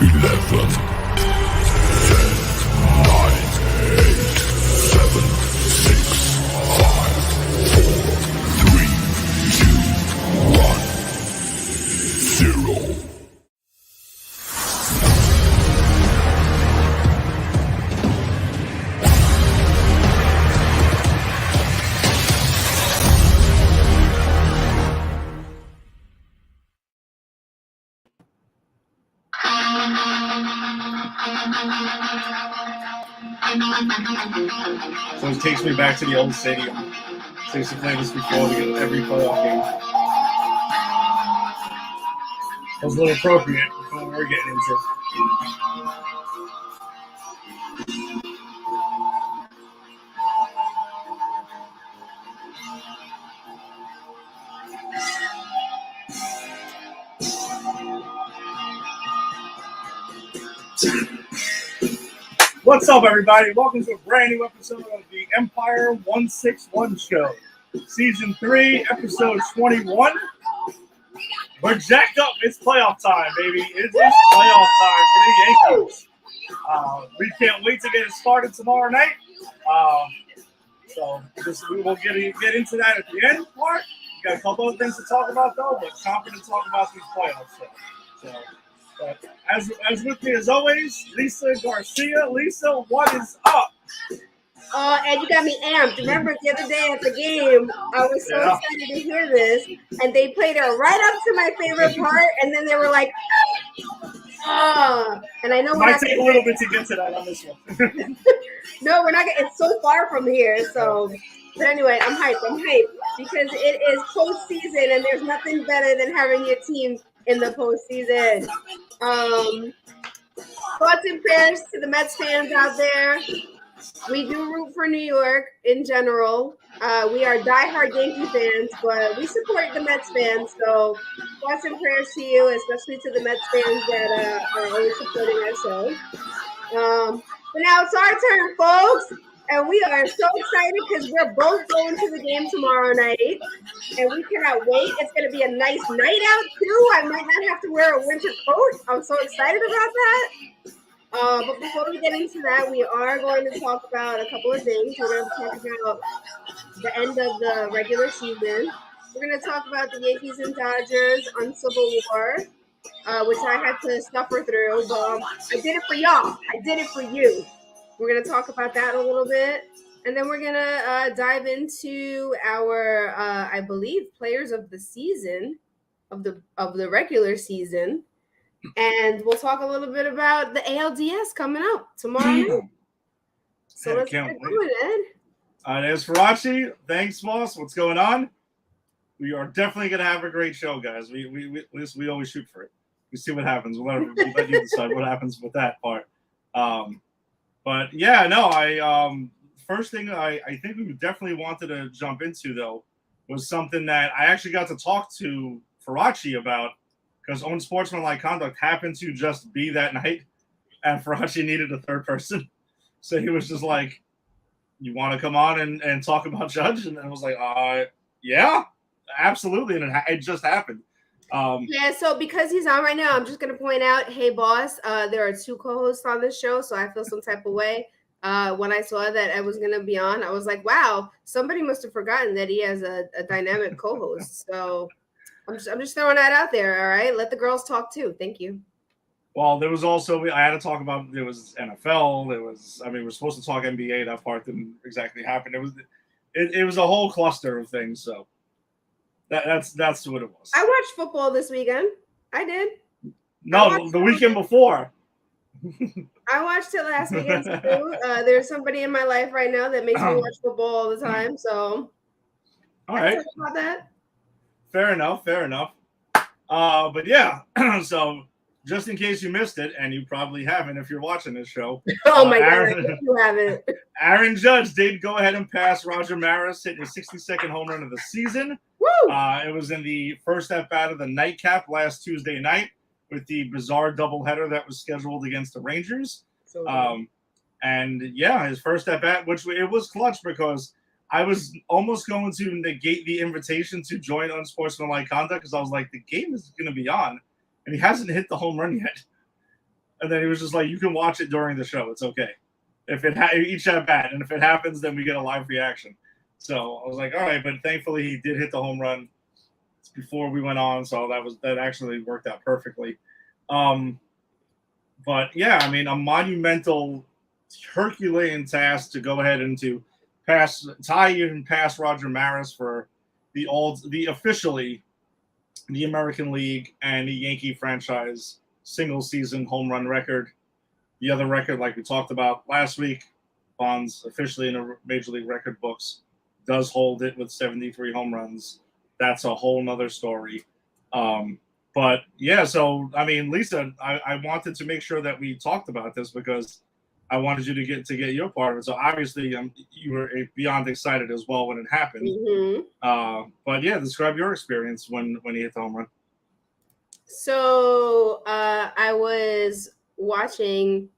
11, 10, 9, 8, 7, 6, 5, 4, 3, 2, 1, 0. So it takes me back to the old stadium. So I used to play this before to get every playoff game. It was a little appropriate for what we were getting into. What's up, everybody? Welcome to a brand new episode of the Empire 161 Show. Season 3, episode 21. We're jacked up. It's playoff time, baby. It is playoff time for the Yankees. We can't wait to get it started tomorrow night. We will get into that at the end part. We got a couple of things to talk about, though, but confident to talk about these playoffs. But as with me as always, Lisa Garcia. Lisa, what is up? And you got me amped. Remember the other day at the game, I was so excited to hear this, and they played it right up to my favorite part, and then they were like, and I know it might take a little bit to get to that on this one. No, we're not. It's so far from here. So, but anyway, I'm hyped. Because it is postseason, and there's nothing better than having your team in the postseason. Thoughts and prayers to the Mets fans out there. We do root for New York in general. We are diehard Yankee fans, but we support the Mets fans. So thoughts and prayers to you, especially to the Mets fans that are always supporting our show. But now it's our turn, folks. And we are so excited because we're both going to the game tomorrow night. And we cannot wait. It's going to be a nice night out, too. I might not have to wear a winter coat. I'm so excited about that. But before we get into that, we are going to talk about a couple of things. We're going to talk about the end of the regular season. We're going to talk about the Yankees and Dodgers Uncivil War, which I had to suffer through. But I did it for y'all. I did it for you. We're going to talk about that a little bit. And then we're going to dive into our, I believe, players of the season, of the regular season. And we'll talk a little bit about the ALDS coming up tomorrow night. So let's get going, Ed. There's Farachi. Thanks, boss. What's going on? We are definitely going to have a great show, guys. We always shoot for it. We see what happens. We'll let you decide what happens with that part. But yeah, no, first thing I think we definitely wanted to jump into, though, was something that I actually got to talk to Farachi about. Because unsportsmanlike conduct happened to just be that night, and Farachi needed a third person. So he was just like, you want to come on and talk about Judge? And I was like, yeah, absolutely. And it just happened. Yeah, so because he's on right now, I'm just going to point out, hey, boss, there are 2 co-hosts on this show, so I feel some type of way. When I saw that I was going to be on, I was like, wow, somebody must have forgotten that he has a dynamic co-host. So I'm just throwing that out there, all right? Let the girls talk too. Thank you. Well, there was also, I had to talk about, there was NFL, we're supposed to talk NBA, that part didn't exactly happen. It was a whole cluster of things, so that's what it was. I watched football this weekend. I did. No, the weekend before. I watched it last weekend too. There's somebody in my life right now that makes me watch football all the time, so all right. Talk about that. Fair enough. But yeah, so just in case you missed it, and you probably haven't if you're watching this show. Oh my God, you haven't. Aaron Judge did go ahead and pass Roger Maris, hitting his 62nd home run of the season. Woo! It was in the first at-bat of the nightcap last Tuesday night with the bizarre doubleheader that was scheduled against the Rangers. And yeah, his first at-bat, which it was clutch because I was almost going to negate the invitation to join Unsportsmanlike Conduct because I was like, the game is going to be on, and he hasn't hit the home run yet. And then he was just like, you can watch it during the show. It's okay. If it each at bat, and if it happens, then we get a live reaction. So I was like, all right, but thankfully he did hit the home run before we went on, so that actually worked out perfectly. But yeah, I mean, a monumental Herculean task to go ahead and to tie and pass Roger Maris for the officially the American League and the Yankee franchise single season home run record. The other record, like we talked about last week, Bonds officially in the Major League record books, does hold it with 73 home runs. That's a whole nother story. But yeah, so I mean, Lisa, I wanted to make sure that we talked about this because I wanted you to get your part of it. So obviously, you were beyond excited as well when it happened. Mm-hmm. But yeah, describe your experience when he hit the home run. So I was watching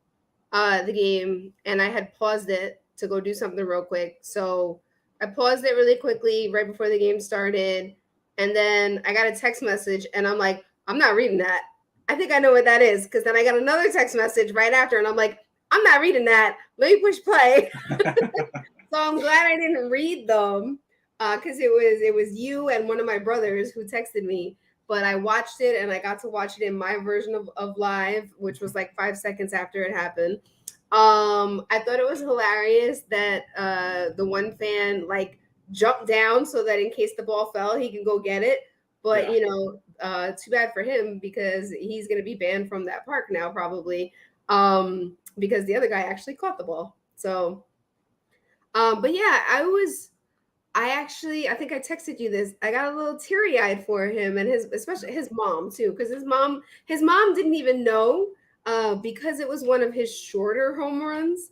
the game and I had paused it to go do something real quick. So I paused it really quickly right before the game started. And then I got a text message and I'm like, I'm not reading that. I think I know what that is. Because then I got another text message right after and I'm like, I'm not reading that. Let me push play. So I'm glad I didn't read them because it was you and one of my brothers who texted me. But I watched it and I got to watch it in my version of live, which was like 5 seconds after it happened. I thought it was hilarious that the one fan like jumped down so that in case the ball fell, he can go get it. But Yeah. Too bad for him because he's gonna be banned from that park now probably. Because the other guy actually caught the ball. So but yeah, I think I texted you this. I got a little teary-eyed for him and especially his mom too, because his mom didn't even know because it was one of his shorter home runs.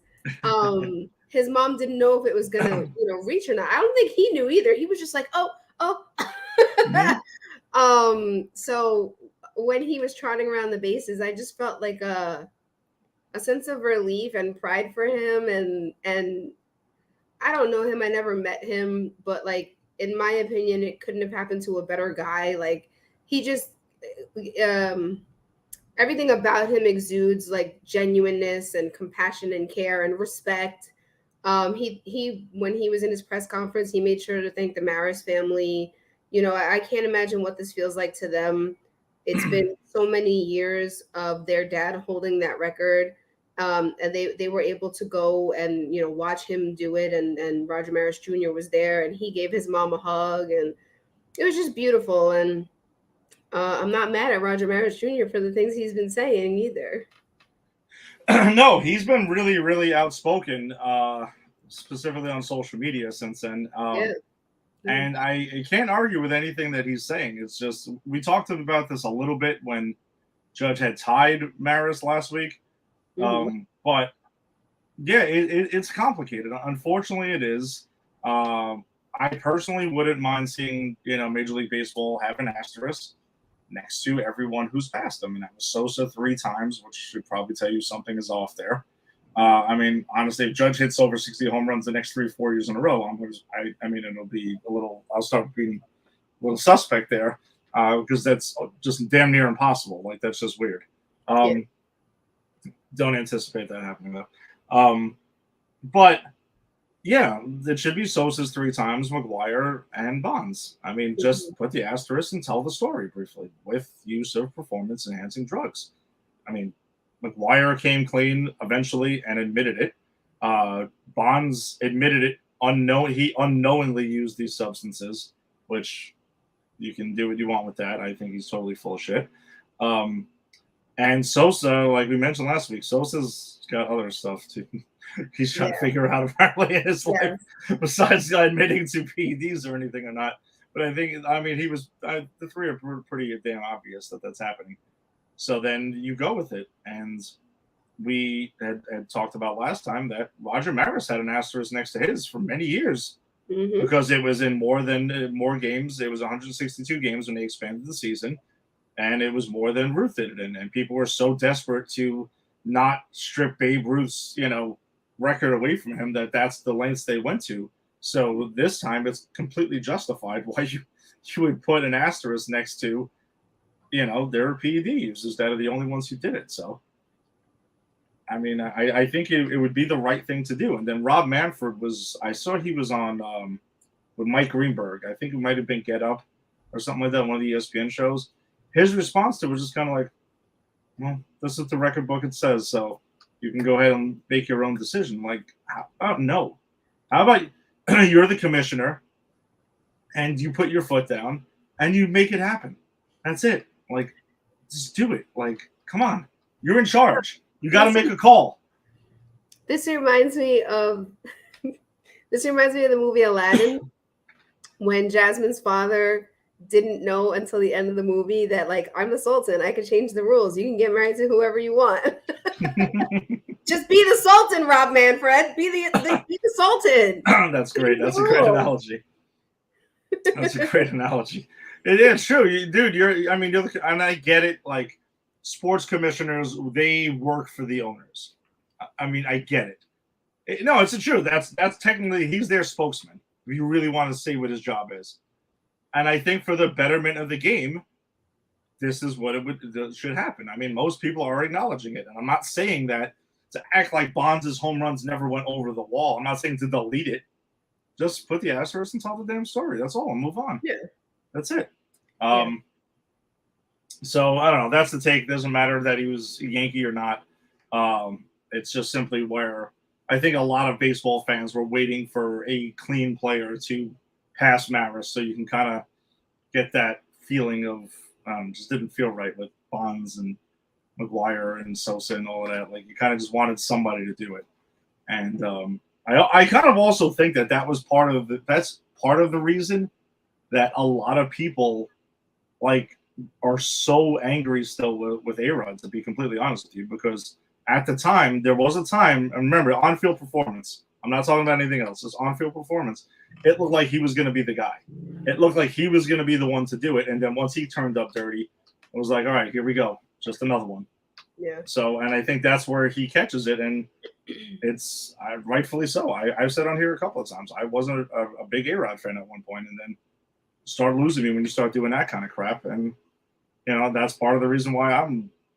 His mom didn't know if it was gonna, reach or not. I don't think he knew either. He was just like, oh. Mm-hmm. So when he was trotting around the bases, I just felt like a sense of relief and pride for him and I don't know him. I never met him, but like in my opinion, it couldn't have happened to a better guy. Like he just everything about him exudes like genuineness and compassion and care and respect. He when he was in his press conference, he made sure to thank the Maris family. I can't imagine what this feels like to them. It's been so many years of their dad holding that record. And they were able to go and watch him do it, and Roger Maris Jr. was there and he gave his mom a hug and it was just beautiful. And I'm not mad at Roger Maris Jr. for the things he's been saying either. No, he's been really, really outspoken, specifically on social media since then. Yeah. And I can't argue with anything that he's saying. It's just we talked about this a little bit when Judge had tied Maris last week. But yeah, it's complicated. Unfortunately, it is. I personally wouldn't mind seeing Major League Baseball have an asterisk next to everyone who's passed them, and that was Sosa 3 times, which should probably tell you something is off there. I mean, honestly, if Judge hits over 60 home runs the next 3-4 years in a row, I mean, it'll be a little. I'll start being a little suspect there because that's just damn near impossible. Like that's just weird. Don't anticipate that happening though. But yeah, it should be Sosa's 3 times, McGuire and Bonds. I mean, just put the asterisk and tell the story briefly with use of performance-enhancing drugs. I mean, McGuire came clean eventually and admitted it. Bonds admitted it. He unknowingly used these substances, which you can do what you want with that. I think he's totally full of shit. And Sosa, like we mentioned last week, Sosa's got other stuff too. He's trying to figure out apparently in his life, besides admitting to PEDs or anything or not. But I think, he was, the 3 are pretty damn obvious that that's happening. So then you go with it. And we had talked about last time that Roger Maris had an asterisk next to his for many years because it was in more games. It was 162 games when they expanded the season. And it was more than Ruth did it. And people were so desperate to not strip Babe Ruth's, record away from him that's the lengths they went to. So this time it's completely justified why you would put an asterisk next to, there are PED users that are the only ones who did it. So I mean, I think it would be the right thing to do. And then Rob Manfred I saw he was on with Mike Greenberg. I think it might have been Get Up or something like that, one of the ESPN shows. His response to it was just kind of like, well, this is the record book it says, so you can go ahead and make your own decision. Like, no. How about you're the commissioner and you put your foot down and you make it happen? That's it. Like, just do it. Like, come on. You're in charge. You got to make a call. This reminds me of the movie Aladdin, when Jasmine's father didn't know until the end of the movie that, like, I'm the Sultan. I can change the rules. You can get married to whoever you want. Just be the Sultan, Rob Manfred. Be the Sultan. That's great. That's a great analogy. That's a great analogy. It's true, and I get it. Like, sports commissioners, they work for the owners. I mean, I get it. No, it's true. That's technically, he's their spokesman. If you really want to say what his job is, and I think for the betterment of the game, this is what should happen. I mean, most people are acknowledging it, and I'm not saying that to act like Bonds' home runs never went over the wall. I'm not saying to delete it. Just put the asterisk and tell the damn story. That's all. And move on. Yeah, that's it. So I don't know. That's the take. Doesn't matter that he was a Yankee or not. It's just simply where I think a lot of baseball fans were waiting for a clean player to pass Maris, so you can kind of get that feeling of just didn't feel right with Bonds and McGuire and Sosa and all of that. Like, you kind of just wanted somebody to do it, and I kind of also think that was part of the reason that a lot of people are so angry still with A-Rod, to be completely honest with you, because at the time, there was a time, and remember, on-field performance, I'm not talking about anything else, it's on-field performance, it looked like he was going to be the guy. It looked like he was going to be the one to do it, and then once he turned up dirty, it was like, all right, here we go, just another one. Yeah. So, and I think that's where he catches it, and it's rightfully so. I've said on here a couple of times, I wasn't a big A-Rod fan at one point, and then start losing me when you start doing that kind of crap, and that's part of the reason why I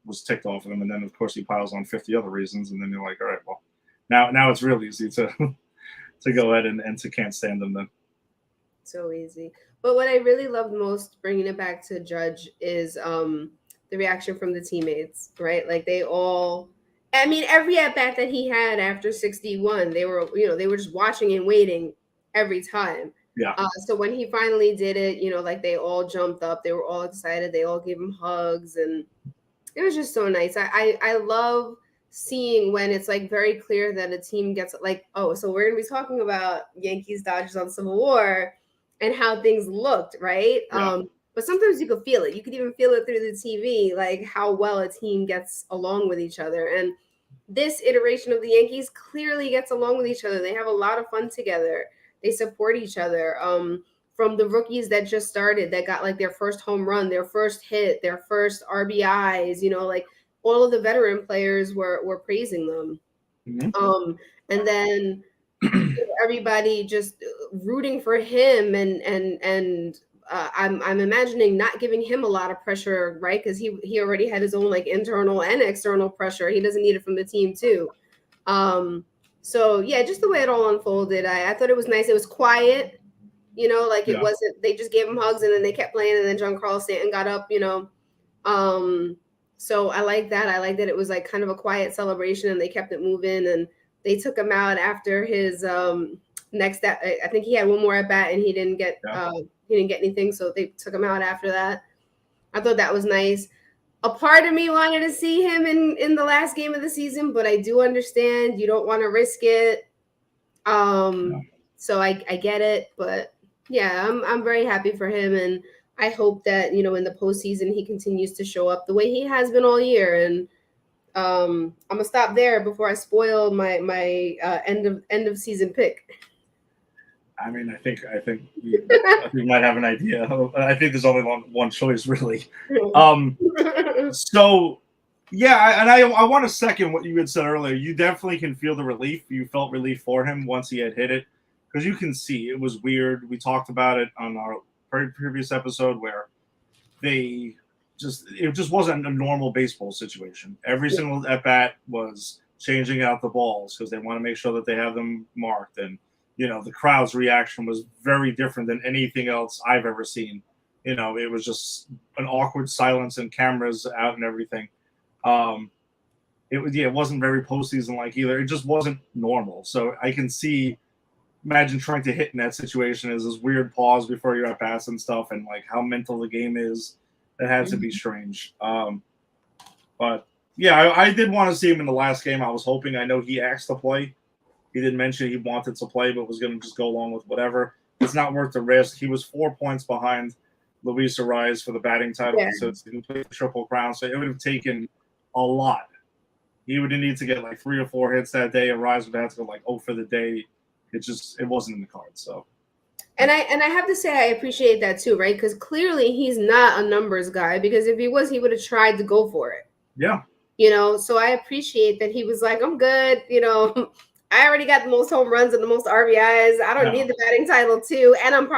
was ticked off of him. And then of course he piles on 50 other reasons, and then you're like, all right, well, now it's real easy to go ahead and to can't stand them then. So easy. But what I really loved most, bringing it back to Judge, is the reaction from the teammates, right? Like, they all, I mean, every at bat that he had after 61, they were just watching and waiting every time. Yeah. So when he finally did it, like, they all jumped up. They were all excited. They all gave him hugs, and it was just so nice. I love seeing when it's like very clear that a team gets like, oh, so we're gonna be talking about Yankees-Dodgers on Civil War and how things looked, right? Yeah. But sometimes you could feel it. You could even feel it through the TV, like how well a team gets along with each other. And this iteration of the Yankees clearly gets along with each other. They have a lot of fun together. They support each other. From the rookies that just started, that got like their first home run, their first hit, their first RBIs, like all of the veteran players were praising them. Mm-hmm. And then everybody just rooting for him, and I'm imagining not giving him a lot of pressure, right? Because he already had his own like internal and external pressure. He doesn't need it from the team too. So yeah, just the way it all unfolded, I thought it was nice. It was quiet. It wasn't, they just gave him hugs and then they kept playing, and then Giancarlo Stanton got up, so I like that. I like that it was like kind of a quiet celebration, and they kept it moving, and they took him out after his next, I think he had one more at bat and he didn't get anything. So they took him out after that. I thought that was nice. A part of me wanted to see him in the last game of the season, but I do understand you don't want to risk it. So I get it, but yeah, I'm very happy for him, and I hope that in the postseason he continues to show up the way he has been all year. And I'm gonna stop there before I spoil my end of season pick. I mean, I think you might have an idea. I think there's only one choice, really. So yeah, and I want to second what you had said earlier. You definitely can feel the relief. You felt relief for him once he had hit it. Because you can see it was weird. We talked about it on our previous episode where it just wasn't a normal baseball situation. Every single at bat was changing out the balls because they want to make sure that they have them marked. And, the crowd's reaction was very different than anything else I've ever seen. It was just an awkward silence and cameras out and everything. It wasn't very postseason like either. It just wasn't normal. So I can imagine trying to hit in that situation is this weird pause before you're at pass and stuff, and like how mental the game is. That had to be strange. But yeah, I did want to see him in the last game. I was hoping. I know he asked to play. He didn't mention he wanted to play, but was going to just go along with whatever. It's not worth the risk. He was 4 points behind Luis Ariz for the batting title, so it's the Triple Crown. So it would have taken a lot. He would need to get like 3 or 4 hits that day. Ariz would have to go like 0 for the day. It wasn't in the cards. So. And I have to say I appreciate that too, right? Because clearly he's not a numbers guy. Because if he was, he would have tried to go for it. Yeah. So I appreciate that he was like, I'm good. I already got the most home runs and the most RBIs. I don't need the batting title too, and I'm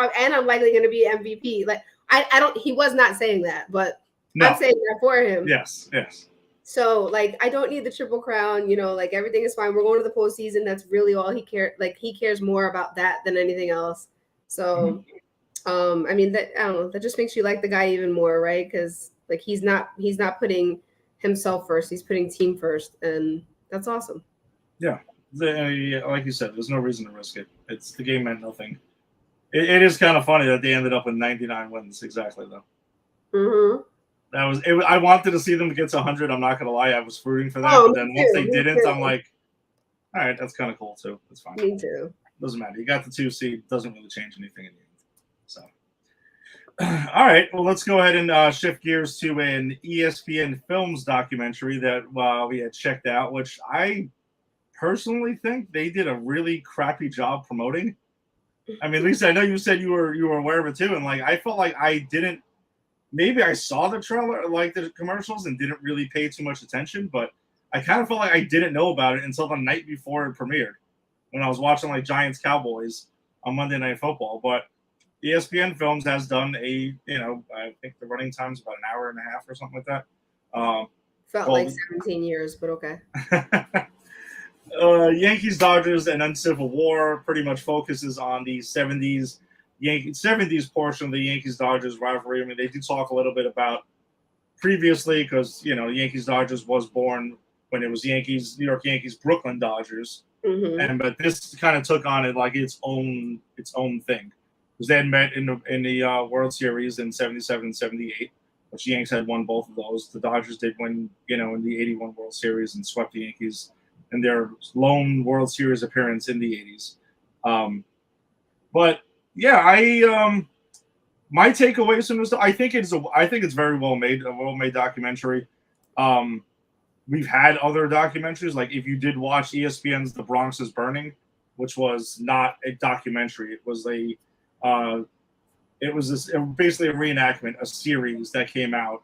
likely going to be MVP. Like I don't. He was not saying that, but I'm saying that for him. Yes. So like I don't need the Triple Crown. Like everything is fine. We're going to the postseason. That's really all he cares. Like he cares more about that than anything else. So, I mean that I don't know. That just makes you like the guy even more, right? Because like he's not putting himself first. He's putting team first, and that's awesome. Yeah. Like you said, there's no reason to risk it. The game meant nothing. It is kind of funny that they ended up with 99 wins exactly though. Mm-hmm. That was it. I wanted to see them get to 100. I'm not gonna lie, I was rooting for that. But then once they didn't, I'm like, all right, that's kind of cool too. That's fine. Me too. Doesn't matter. You got the 2 seed. Doesn't really change anything in the end. So, all right. Well, let's go ahead and shift gears to an ESPN Films documentary that we had checked out, which I personally think they did a really crappy job promoting. I mean, Lisa, I know you said you were aware of it too, and like I felt like I didn't. Maybe I saw the trailer, like the commercials, and didn't really pay too much attention. But I kind of felt like I didn't know about it until the night before it premiered, when I was watching like Giants Cowboys on Monday Night Football. But ESPN Films has done I think the running time's about an hour and a half or something like that. Felt like 17 years, but okay. Yankees-Dodgers and Uncivil War pretty much focuses on the 70s portion of the Yankees-Dodgers rivalry. I mean, they do talk a little bit about previously because, Yankees-Dodgers was born when it was New York Yankees, Brooklyn Dodgers. Mm-hmm. But this kind of took on it like its own thing. Because they had met in the World Series in 77 and 78, which the Yankees had won both of those. The Dodgers did win, in the 81 World Series and swept the Yankees in their lone World Series appearance in the 80s. But yeah, my takeaways from this, I think it's very well made, a well-made documentary. We've had other documentaries, like if you did watch ESPN's The Bronx is Burning, which was not a documentary. It was basically a reenactment, a series that came out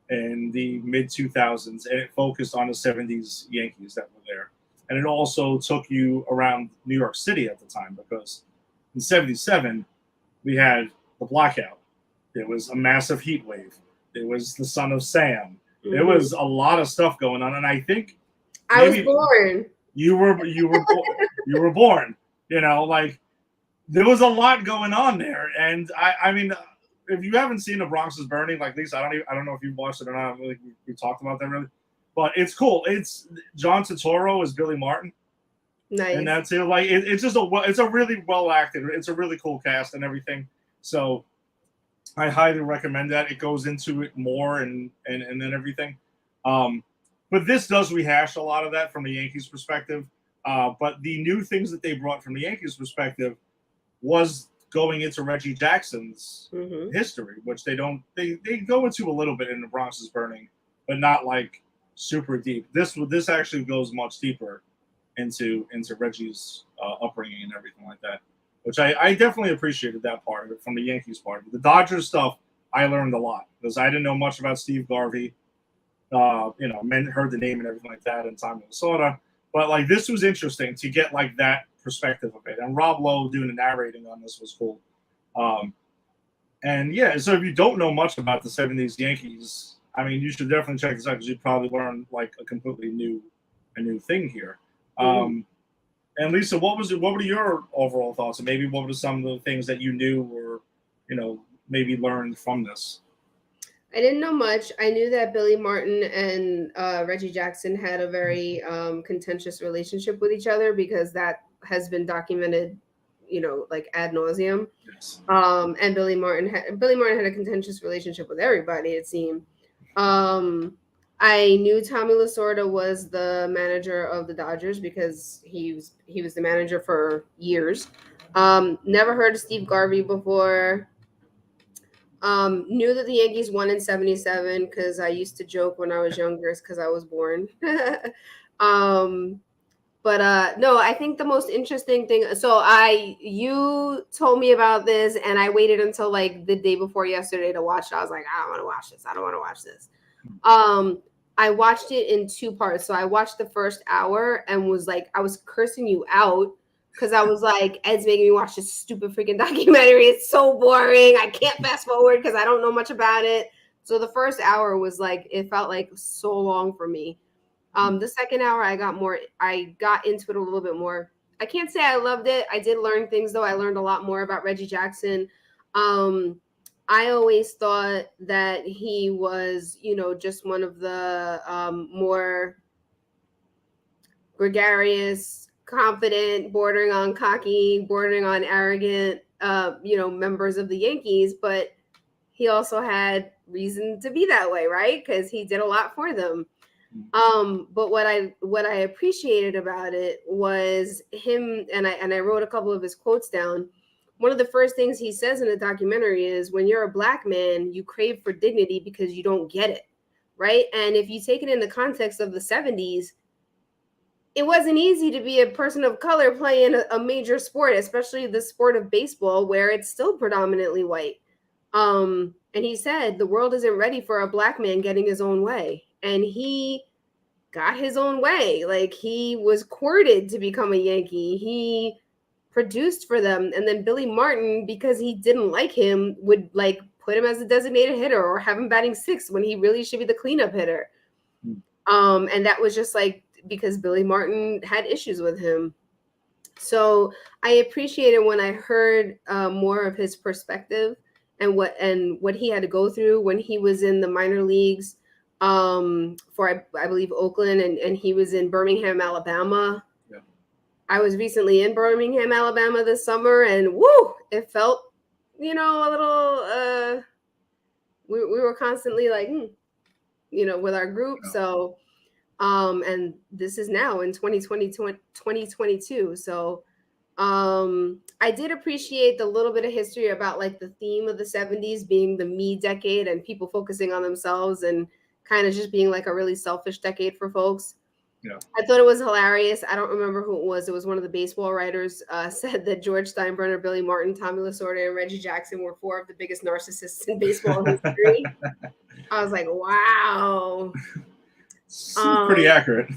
in the mid-2000s, and it focused on the 70s Yankees that were there. And it also took you around New York City at the time, because in 77, we had the blackout. There was a massive heat wave. There was the Son of Sam. Mm-hmm. There was a lot of stuff going on, and I think I was born. You were born. Like there was a lot going on there, and I mean, if you haven't seen The Bronx is Burning, like Lisa, I don't know if you've watched it or not. Really, we talked about that really, but it's cool. It's John Turturro is Billy Martin. Nice. And that's it. Like it's a really well acted. It's a really cool cast and everything. So I highly recommend that. It goes into it more and then everything. But this does rehash a lot of that from the Yankees perspective. But the new things that they brought from the Yankees perspective was going into Reggie Jackson's history, which they go into a little bit in The Bronx is Burning, but not like super deep. This actually goes much deeper into Reggie's upbringing and everything like that, which I definitely appreciated that part of it from the Yankees part. The Dodgers stuff, I learned a lot because I didn't know much about Steve Garvey. Heard the name and everything like that in time in Minnesota, but like this was interesting to get like that perspective of it. And Rob Lowe doing the narrating on this was cool. And yeah, so if you don't know much about the 70s Yankees, I mean, you should definitely check this out because you'd probably learn like a completely new new thing here. And Lisa, what were your overall thoughts, and maybe what were some of the things that you knew or maybe learned from this? I didn't know much. I knew that Billy Martin and Reggie Jackson had a very contentious relationship with each other, because that has been documented, like ad nauseum. Yes. And Billy Martin had a contentious relationship with everybody, it seemed. I knew Tommy Lasorda was the manager of the Dodgers, because he was the manager for years. Never heard of Steve Garvey before. Knew that the Yankees won in 77, because I used to joke when I was younger, it's because I was born. But no, I think the most interesting thing, you told me about this, and I waited until like the day before yesterday to watch it. I was like, I don't want to watch this. I don't want to watch this. I watched it in 2 parts. So I watched the first hour and was like, I was cursing you out, because I was like, Ed's making me watch this stupid freaking documentary. It's so boring. I can't fast forward because I don't know much about it. So the first hour was like, it felt like so long for me. The second hour, I got into it a little bit more. I can't say I loved it. I did learn things, though. I learned a lot more about Reggie Jackson. I always thought that he was, just one of the more gregarious, confident, bordering on cocky, bordering on arrogant, members of the Yankees. But he also had reason to be that way, right? Because he did a lot for them. But what I appreciated about it was him, and I wrote a couple of his quotes down. One of the first things he says in the documentary is, when you're a black man, you crave for dignity because you don't get it, right? And if you take it in the context of the 70s, it wasn't easy to be a person of color playing a major sport, especially the sport of baseball, where it's still predominantly white. And he said the world isn't ready for a black man getting his own way. And he got his own way. Like, he was courted to become a Yankee. He produced for them. And then Billy Martin, because he didn't like him, would like put him as a designated hitter or have him batting 6th when he really should be the cleanup hitter. And that was just like, because Billy Martin had issues with him. So I appreciated when I heard more of his perspective and what he had to go through when he was in the minor leagues for I believe Oakland, and he was in Birmingham, Alabama. Yeah. I was recently in Birmingham, Alabama this summer, and woo, it felt, a little we were constantly like, with our group. Yeah. So and this is now in 2022. So I did appreciate the little bit of history about like the theme of the 70s being the me decade and people focusing on themselves and kind of just being like a really selfish decade for folks. Yeah. I thought it was hilarious. I don't remember who it was. It was one of the baseball writers said that George Steinbrenner, Billy Martin, Tommy Lasorda, and Reggie Jackson were 4 of the biggest narcissists in baseball history. I was like, wow. Pretty accurate.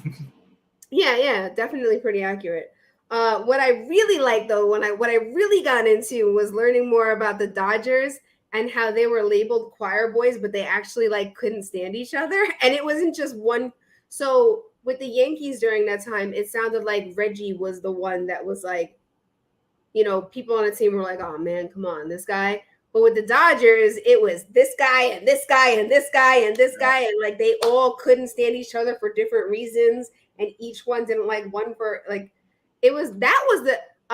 Yeah, definitely pretty accurate. What I really liked, though, what I really got into was learning more about the Dodgers and how they were labeled choir boys, but they actually like couldn't stand each other. And it wasn't just one. So with the Yankees during that time, it sounded like Reggie was the one that was like, people on the team were like, oh man, come on, this guy. But with the Dodgers, it was this guy and this guy and this guy and this guy. And like, they all couldn't stand each other for different reasons. And each one didn't like one for like,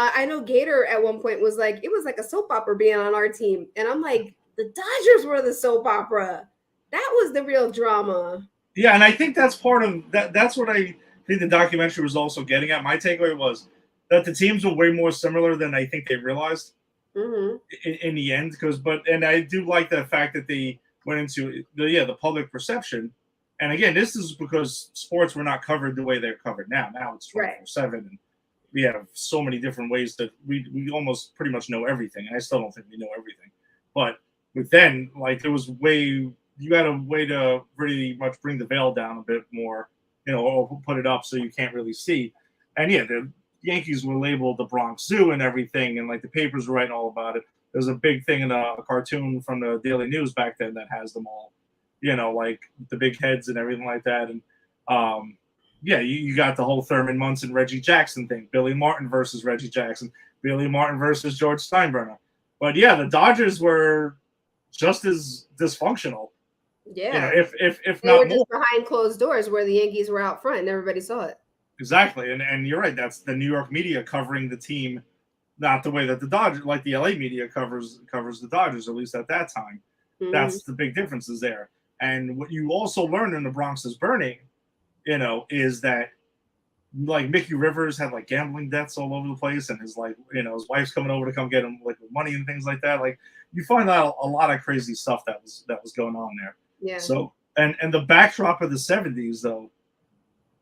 I know Gator at one point was like, it was like a soap opera being on our team. And I'm like, the Dodgers were the soap opera. That was the real drama. Yeah. And I think that's part of that. That's what I think the documentary was also getting at. My takeaway was that the teams were way more similar than I think they realized. Mm-hmm. In the end, and I do like the fact that they went into the public perception, and again, this is because sports were not covered the way they're covered now. Now it's 24/7, and we have so many different ways that we almost pretty much know everything. And I still don't think we know everything, but with then, like, it was you had a way to pretty much bring the veil down a bit more, or put it up so you can't really see, and the Yankees were labeled the Bronx Zoo and everything, and like the papers were writing all about it. There's a big thing in a cartoon from the Daily News back then that has them all, like the big heads and everything like that. And Yeah, you got the whole Thurman Munson, Reggie Jackson thing. Billy Martin versus Reggie Jackson. Billy Martin versus George Steinbrenner. But yeah, the Dodgers were just as dysfunctional. Yeah. If They were not more. just behind closed doors where the Yankees were out front and everybody saw it. Exactly. And you're right. That's the New York media covering the team, not the way that the Dodgers, like the LA media covers the Dodgers, at least at that time. Mhm. That's the big differences there. And what you also learn in The Bronx is Burning, is that like Mickey Rivers had like gambling debts all over the place, and his his wife's coming over to come get him like money and things like that. Like you find out a lot of crazy stuff that was going on there. Yeah. So and the backdrop of the 70s though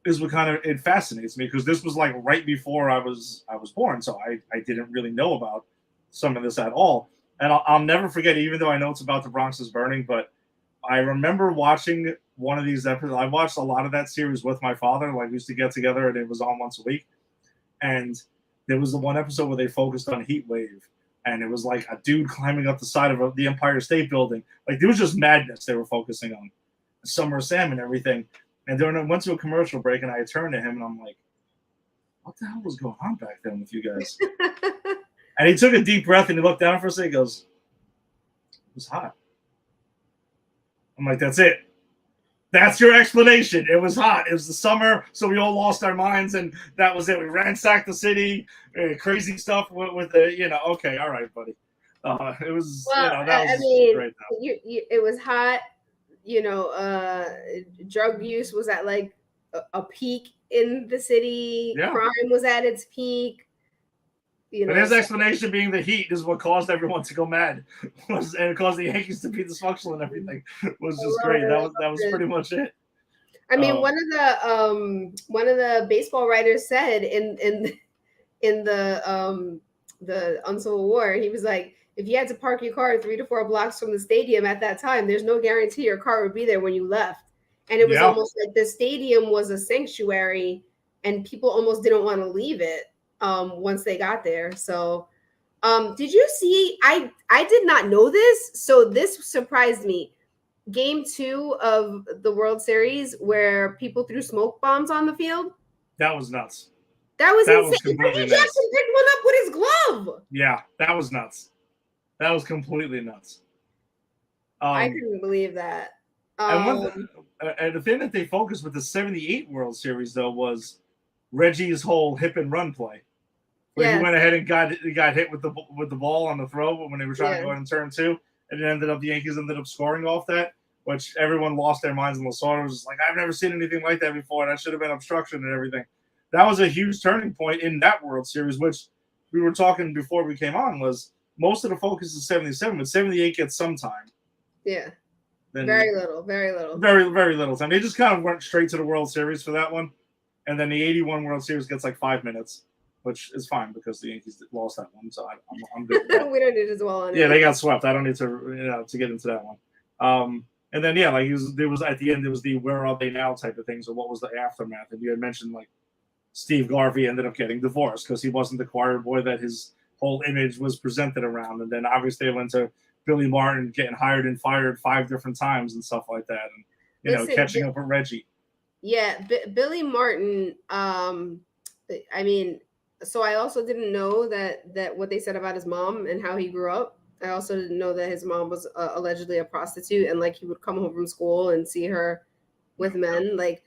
is what it fascinates me, because this was like right before I was born, so I didn't really know about some of this at all. And I'll never forget, even though I know it's about The Bronx is Burning, but I remember watching one of these episodes. I watched a lot of that series with my father. Like we used to get together, and it was on once a week. And there was the one episode where they focused on Heat Wave, and it was like a dude climbing up the side of the Empire State Building. Like there was just madness they were focusing on, Summer Sam and everything. And then I went to a commercial break, and I turned to him, and I'm like, "What the hell was going on back then with you guys?" And he took a deep breath, and he looked down for a second. He goes, "It was hot." I'm like, "That's it. That's your explanation. It was hot. It was the summer, so we all lost our minds, and that was it. We ransacked the city, crazy stuff with the, okay, all right, buddy." It was, Well, that was I mean, great. it was hot. Drug use was at like a peak in the city. Yeah. Crime was at its peak. But his explanation being the heat is what caused everyone to go mad, and it caused the Yankees to be dysfunctional and everything. Was just great. That was pretty much it. I mean, one of the baseball writers said in the Uncivil War, he was like, if you had to park your car 3 to 4 blocks from the stadium at that time, there's no guarantee your car would be there when you left. And it was almost like the stadium was a sanctuary, and people almost didn't want to leave it once they got there. So did you see, I did not know this, so this surprised me. Game 2 of the World Series, where people threw smoke bombs on the field. That was nuts. That was insane. Reggie Jackson picked one up with his glove. Yeah, that was nuts. That was completely nuts. I couldn't believe that. And the thing that they focused with the 78 World Series, though, was Reggie's whole hip and run play. Where he went ahead and got hit with the ball on the throw when they were trying to go in turn 2. And the Yankees ended up scoring off that, which everyone lost their minds. And Losada was just like, I've never seen anything like that before. That should have been obstruction and everything. That was a huge turning point in that World Series, which we were talking before we came on, was most of the focus is 77, but 78 gets some time. Yeah. Then very little. Very, very little time. They just kind of went straight to the World Series for that one. And then the 81 World Series gets like 5 minutes, which is fine because the Yankees lost that one. So I'm good with that. We don't need to dwell on it. Yeah, they got swept. I don't need to get into that one. And then there was at the end, there was the where are they now type of thing. So what was the aftermath? And you had mentioned like Steve Garvey ended up getting divorced because he wasn't the choir boy that his whole image was presented around. And then obviously it went to Billy Martin getting hired and fired 5 different times and stuff like that, and catching up with Reggie. Yeah, Billy Martin. I mean, so I also didn't know that what they said about his mom and how he grew up. I also didn't know that his mom was allegedly a prostitute, and like he would come home from school and see her with men. Like,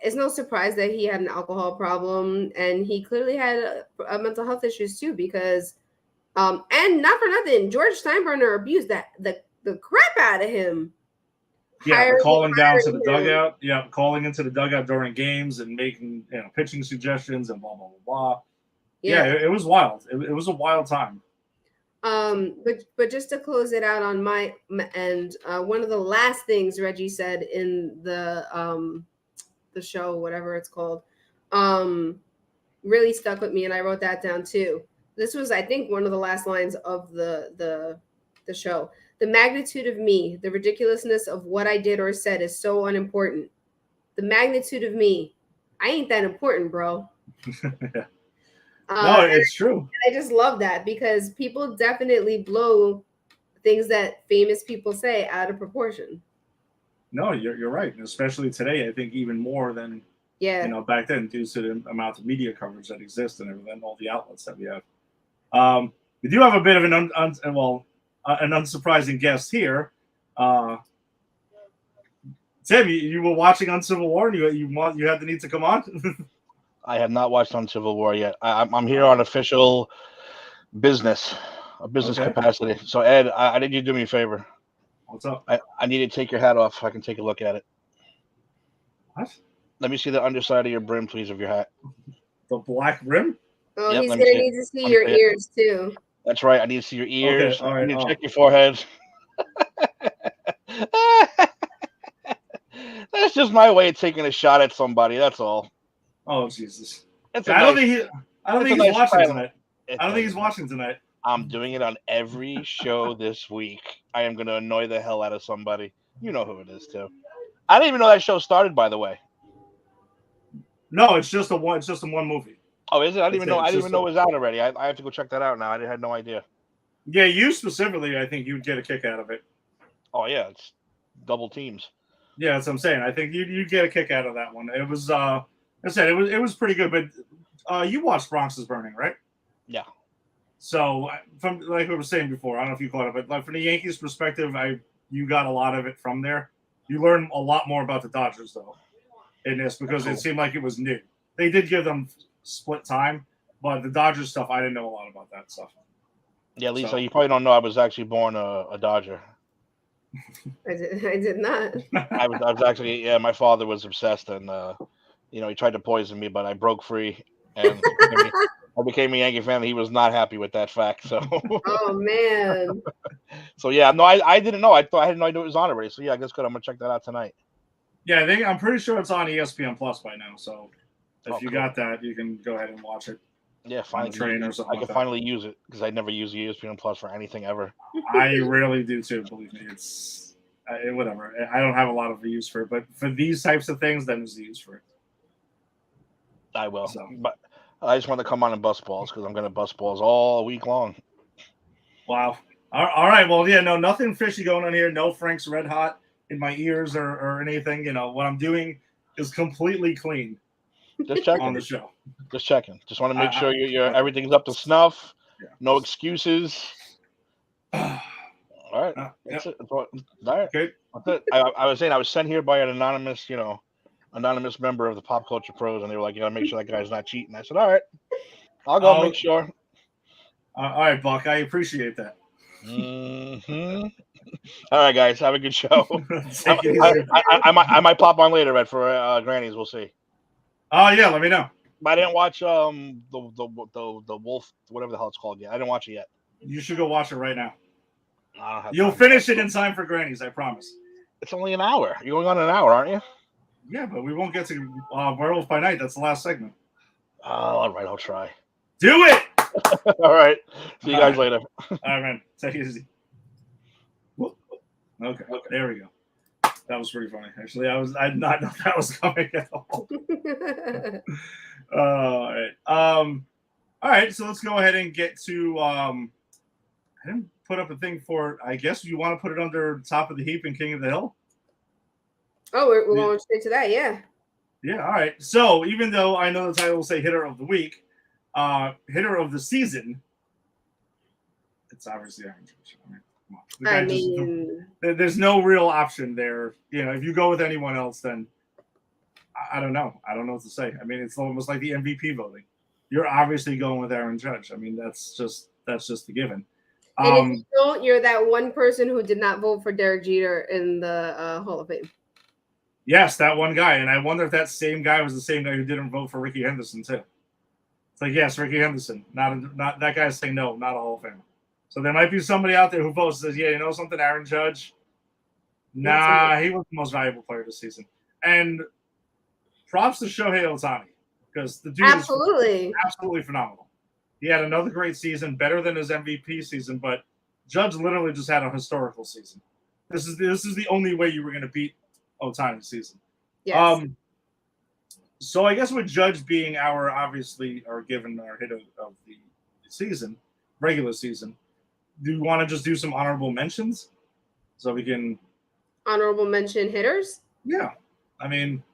it's no surprise that he had an alcohol problem, and he clearly had a mental health issues too. Because, and not for nothing, George Steinbrenner abused the crap out of him. Yeah, calling down to the dugout. Yeah, calling into the dugout during games and making pitching suggestions and blah blah blah blah. Yeah, it was wild. It was a wild time. But just to close it out on my end, one of the last things Reggie said in the show, whatever it's called, really stuck with me, and I wrote that down too. This was, I think, one of the last lines of the show. The magnitude of me, the ridiculousness of what I did or said is so unimportant. The magnitude of me, I ain't that important, bro. Yeah. No, it's true. I just love that because people definitely blow things that famous people say out of proportion. No, you're right. And especially today, I think even more than Yeah. back then due to the amount of media coverage that exists and everything, all the outlets that we have. We do have a bit of an unsurprising guest here. Tim, you were watching Uncivil War and you had the need to come on? I have not watched Uncivil War yet. I'm here on official business, a business Okay. capacity. So Ed, I need you to do me a favor. What's up? I need you to take your hat off so I can take a look at it. What? Let me see the underside of your brim, please, of your hat. The black rim? Oh, Yep, he's let gonna me see need it. to see Let me your see it. ears too. That's right. I need to see your ears. Okay, all right, I need to check your forehead. That's just my way of taking a shot at somebody. That's all. Oh Jesus! It's I don't think he's watching title. tonight. I don't think he's watching tonight. I'm doing it on every show this week. I am going to annoy the hell out of somebody. You know who it is too. I didn't even know that show started, by the way. No, it's just a one movie. Oh, is it? I didn't even know. I didn't even know a- it was out already. I have to go check that out now. I had no idea. Yeah, you specifically, I think you'd get a kick out of it. Oh yeah, it's double teams. Yeah, that's what I'm saying. I think you'd get a kick out of that one. It was, I said it was pretty good. But you watched Bronx is Burning, right? Yeah. So from like we were saying before, I don't know if you caught it, but like from the Yankees' perspective, you got a lot of it from there. You learn a lot more about the Dodgers though in this because it seemed like it was new. They did give them split time, but the Dodgers stuff, I didn't know a lot about that stuff. Yeah, Lisa, So- you probably don't know I was actually born a Dodger. I did not. I was actually, yeah, my father was obsessed and, he tried to poison me, but I broke free and I became a Yankee fan. And he was not happy with that fact. So, Oh man. so yeah, no, I didn't know. I had no idea it was on already. So yeah, I guess good. I'm gonna check that out tonight. Yeah, I'm pretty sure it's on ESPN Plus by now. So if you cool. got that, you can go ahead and watch it. Yeah, finally, train or something I like can that. finally use it because I never use ESPN Plus for anything ever. I really do too. Believe me, it's whatever. I don't have a lot of use for it, but for these types of things, then is the use for it. I will, So. but I just want to come on and bust balls because I'm gonna bust balls all week long. Wow. All right. Well, yeah, no, nothing fishy going on here. No Frank's Red Hot in my ears or anything. What I'm doing is completely clean. Just checking on the show. Just checking. Just want to make sure everything's up to snuff. Yeah. No excuses. All right. That's it. All right. Okay. That's it. I was saying I was sent here by an anonymous member of the Pop Culture Pros, and they were like, "You gotta make sure that guy's not cheating." I said, "All right, I'll go make sure." All right, Buck. I appreciate that. Mm-hmm. All right, guys, have a good show. Take it easy. I might pop on later, Ed, for Granny's. We'll see. Oh yeah, let me know. But I didn't watch the Wolf, whatever the hell it's called yet. I didn't watch it yet. You should go watch it right now. I don't have You'll time. finish it in time for Granny's, I promise. It's only an hour. You're going on an hour, aren't you? Yeah, but we won't get to Werewolf by Night. That's the last segment. Oh, all right, I'll try. Do it. All right. See you guys later. All right, man. Take it easy. Okay, there we go. That was pretty funny. Actually, I did not know that was coming at all. All right. All right. So let's go ahead and get to. I didn't put up a thing for. I guess you want to put it under Top of the Heap and King of the Hill. Oh, we're going straight to that, yeah. Yeah. All right. So even though I know the title will say Hitter of the Week, Hitter of the Season, it's obviously Aaron Judge. I mean, there's no real option there. If you go with anyone else, then I don't know. I don't know what to say. I mean, it's almost like the MVP voting. You're obviously going with Aaron Judge. I mean, that's just the given. And if you don't, you're that one person who did not vote for Derek Jeter in the Hall of Fame. Yes, that one guy. And I wonder if that same guy was the same guy who didn't vote for Ricky Henderson too. It's like, yes, Ricky Henderson. Not that guy's saying no, not a Hall of Famer. So there might be somebody out there who votes says, yeah, you know something, Aaron Judge. Nah, he was the most valuable player this season. And props to Shohei Ohtani because the dude is absolutely phenomenal. He had another great season, better than his MVP season, but Judge literally just had a historical season. This is the only way you were going to beat Ohtani's season. Yes. So I guess with Judge being our given our hit of the season, regular season, do you want to just do some honorable mentions so we can honorable mention hitters? Yeah, I mean,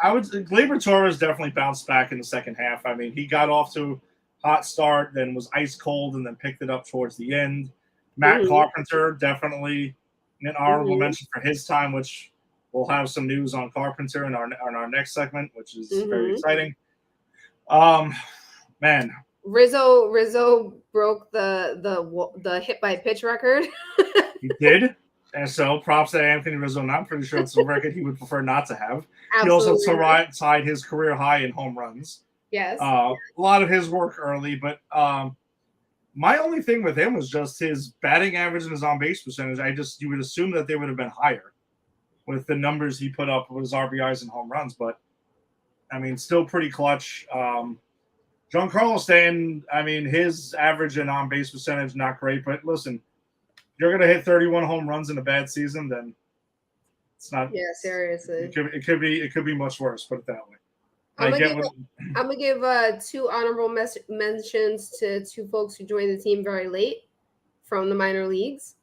Gleyber Torres definitely bounced back in the second half. I mean, he got off to a hot start, then was ice cold, and then picked it up towards the end. Matt Carpenter, definitely an honorable mention for his time, which we'll have some news on Carpenter in our next segment, which is very exciting. Man, Rizzo broke the hit by pitch record. He did. And so props to Anthony Rizzo. I'm pretty sure it's a record he would prefer not to have. Absolutely. He also tied his career high in home runs. Yes. A lot of his work early, but my only thing with him was just his batting average and his on-base percentage. You would assume that they would have been higher with the numbers he put up with his RBIs and home runs, but I mean, still pretty clutch. Giancarlo Stanton, I mean, his average and on-base percentage not great, but listen, you're going to hit 31 home runs in a bad season, then it's not. Yeah, seriously. It could be much worse. Put it that way. I'm gonna give 2 honorable mentions to 2 folks who joined the team very late from the minor leagues,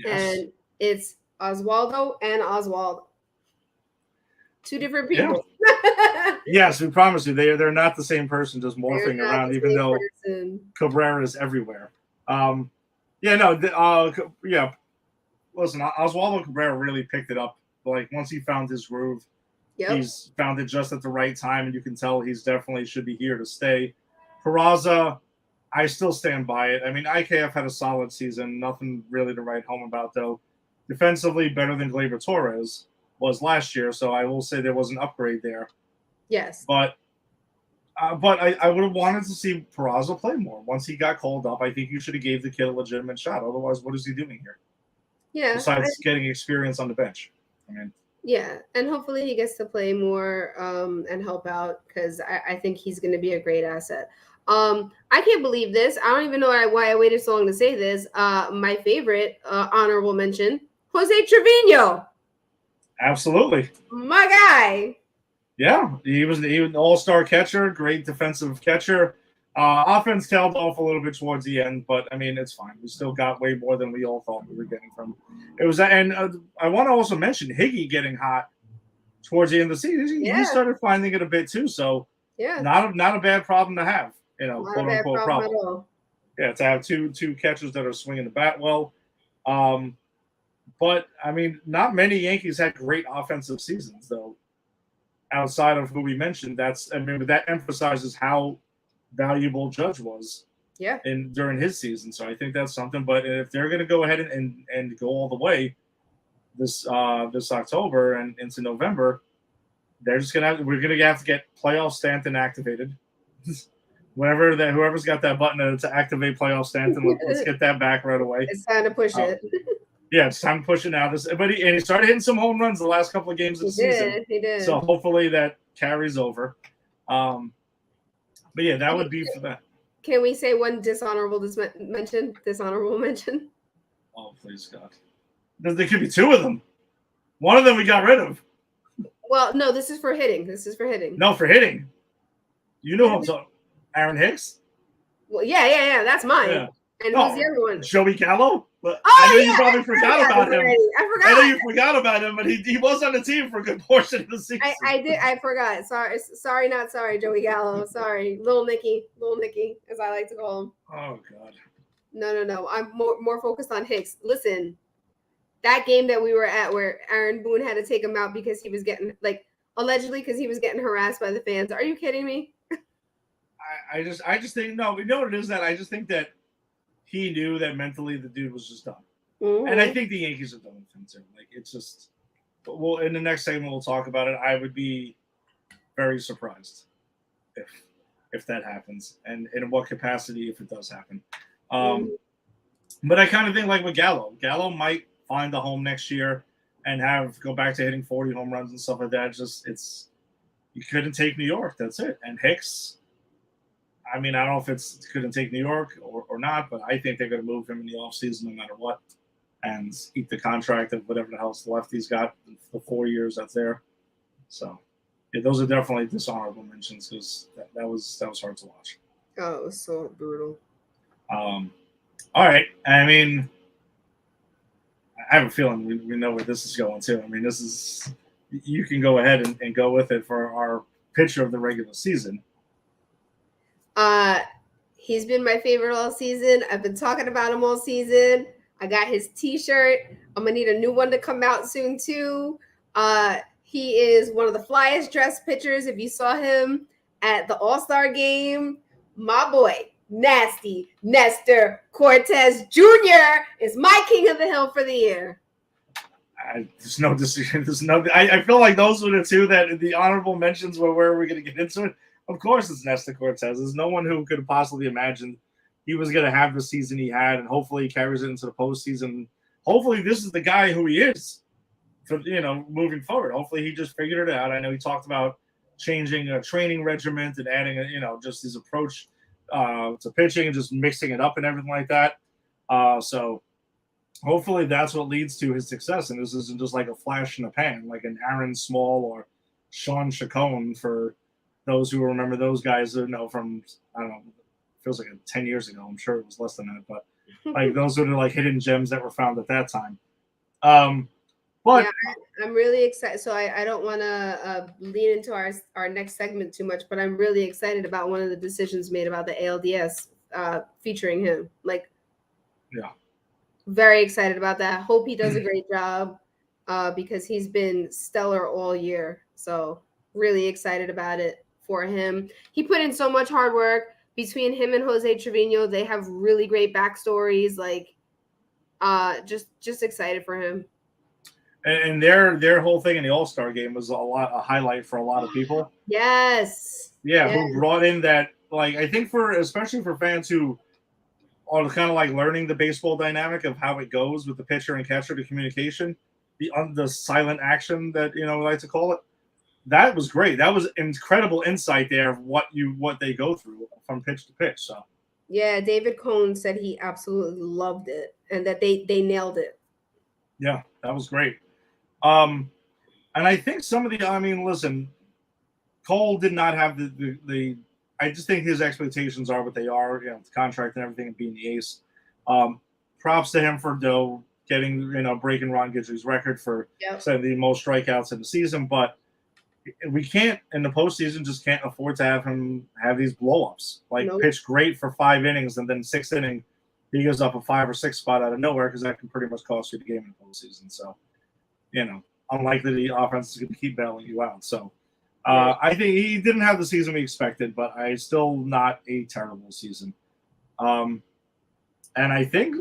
and it's Oswaldo and Oswald. 2 different people. Yeah. Yes, we promise you, they're not the same person, just morphing around, even though Cabrera is everywhere. Listen, Oswaldo Cabrera really picked it up. Like once he found his groove, he's found it just at the right time, and you can tell he's definitely should be here to stay. Peraza, I still stand by it. I mean, IKF had a solid season, nothing really to write home about though. Defensively, better than Gleyber Torres was last year, so I will say there was an upgrade there. Yes, but I would have wanted to see Peraza play more. Once he got called up, I think you should have gave the kid a legitimate shot. Otherwise, what is he doing here? Yeah. Besides getting experience on the bench. I mean. Yeah, and hopefully he gets to play more and help out because I think he's going to be a great asset. I can't believe this. I don't even know why I waited so long to say this. My favorite honorable mention, Jose Trevino. Absolutely. My guy. Yeah, he was an all-star catcher, great defensive catcher. Offense tailed off a little bit towards the end, but I mean it's fine. We still got way more than we all thought we were getting from. It was, and I want to also mention Higgy getting hot towards the end of the season. He started finding it a bit too. So not a bad problem to have. Quote unquote problem. At all. Yeah, to have two catchers that are swinging the bat well. But I mean, not many Yankees had great offensive seasons though. Outside of who we mentioned, that emphasizes how valuable Judge was during his season. So I think that's something. But if they're going to go ahead and go all the way this October and into November, we're going to have to get playoff Stanton activated. Whoever's got that button to activate playoff Stanton, let's get that back right away. It's time to push it. Yeah, it's time to push it now. He started hitting some home runs the last couple of games of the season. He did. So hopefully that carries over. But yeah, that would be for that. Can we say one dishonorable mention? Oh, please, God. There could be 2 of them. One of them we got rid of. Well, no, this is for hitting. No, for hitting. You know who I'm talking. Aaron Hicks? Well, yeah. That's mine. Yeah. And who's the other one? Joey Gallo? I know you probably forgot about him. I forgot. I know you forgot about him, but he was on the team for a good portion of the season. I did. I forgot. Sorry, not sorry, Joey Gallo. Sorry. Little Nicky, as I like to call him. Oh, God. No. I'm more focused on Hicks. Listen, that game that we were at where Aaron Boone had to take him out because he was getting, allegedly because he was getting harassed by the fans. Are you kidding me? I just think, no, you know what it is that I just think that he knew that mentally the dude was just done. Mm-hmm. And I think the Yankees are done with him too. It's just, well, in the next segment we'll talk about it. I would be very surprised if that happens, and in what capacity if it does happen. But I kind of think like with Gallo might find a home next year and go back to hitting 40 home runs and stuff like that. You couldn't take New York. That's it. And Hicks, I mean, I don't know if couldn't take New York or not, but I think they're going to move him in the offseason no matter what and eat the contract of whatever the hell's left he's got the 4 years that's there. So, yeah, those are definitely dishonorable mentions because that was hard to watch. Oh, it was so brutal. All right. I mean, I have a feeling we know where this is going too. I mean, this is you can go ahead and go with it for our pitcher of the regular season. He's been my favorite all season. I've been talking about him all season. I got his T-shirt. I'm gonna need a new one to come out soon too. He is one of the flyest dressed pitchers. If you saw him at the All-Star game, my boy, Nasty Nestor Cortez Jr. is my king of the hill for the year. There's no decision. There's no. I feel like those were the two that the honorable mentions were where we're going to get into it. Of course, it's Nestor Cortez. There's no one who could possibly imagine he was going to have the season he had, and hopefully he carries it into the postseason. Hopefully, this is the guy who he is for moving forward. Hopefully, he just figured it out. I know he talked about changing a training regimen and adding just his approach to pitching and just mixing it up and everything like that. So hopefully that's what leads to his success. And this isn't just like a flash in the pan, like an Aaron Small or Sean Chacon for those who remember those guys, from, I don't know, feels like 10 years ago. I'm sure it was less than that, but like those are the like hidden gems that were found at that time. But yeah, I'm really excited. So I don't want to lean into our next segment too much, but I'm really excited about one of the decisions made about the ALDS featuring him. Like, yeah, very excited about that. Hope he does a great job because he's been stellar all year. So really excited about it for him. He put in so much hard work. Between him and Jose Trevino, they have really great backstories. Like, just excited for him. And their whole thing in the All-Star game was a highlight for a lot of people. Yes. Yeah, who brought in that, like, I think especially for fans who are kind of like learning the baseball dynamic of how it goes with the pitcher and catcher, the communication, the silent action that we like to call it. That was great. That was incredible insight there of what they go through from pitch to pitch. So yeah, David Cohn said he absolutely loved it and that they nailed it. Yeah, that was great. And I think listen, Cole did not have the I just think his expectations are what they are, the contract and everything and being the ace. Props to him for getting, breaking Ron Guidry's record for setting the most strikeouts in the season, but we can't in the postseason just can't afford to have him have these blow-ups. Like pitch great for 5 innings and then 6th inning he goes up a 5 or 6 spot out of nowhere because that can pretty much cost you the game in the postseason. So, unlikely the offense is going to keep bailing you out. So, I think he didn't have the season we expected, but still not a terrible season. And I think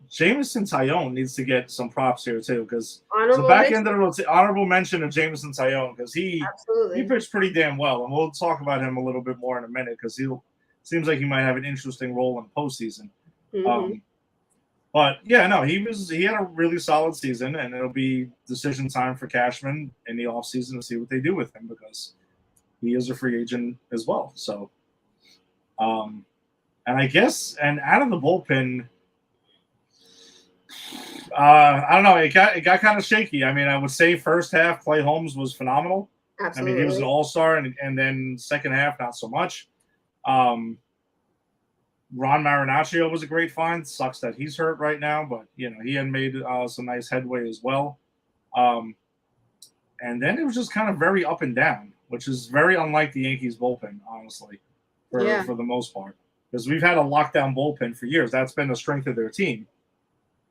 Jameson Taillon needs to get some props here too, because the back end of the honorable mention of Jameson Taillon because he pitched pretty damn well, and we'll talk about him a little bit more in a minute because seems like he might have an interesting role in the postseason. Mm-hmm. But yeah, no, he had a really solid season, and it'll be decision time for Cashman in the offseason to see what they do with him because he is a free agent as well. So, and I guess, and out of the bullpen, I don't know, it got kind of shaky. I mean, I would say first half Clay Holmes was phenomenal. Absolutely. I mean, he was an all-star, and then second half not so much. Ron Marinaccio was a great find. Sucks that he's hurt right now, but he had made some nice headway as well. And then it was just kind of very up and down, which is very unlike the Yankees bullpen, honestly, for the most part. Because we've had a lockdown bullpen for years. That's been the strength of their team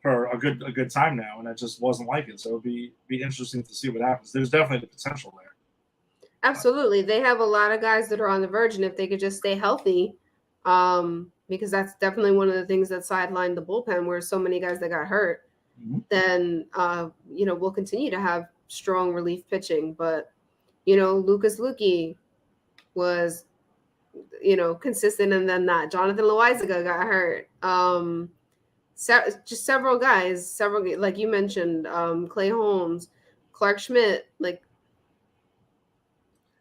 for a good time now, and it just wasn't like it. So it'll be interesting to see what happens. There's definitely the potential there. Absolutely. They have a lot of guys that are on the verge, and if they could just stay healthy, because that's definitely one of the things that sidelined the bullpen where so many guys that got hurt, then, we'll continue to have strong relief pitching. But, Lucas Luque was, consistent and then not. Jonathan Loaizaga got hurt. Just several guys, like you mentioned, Clay Holmes, Clark Schmidt, like.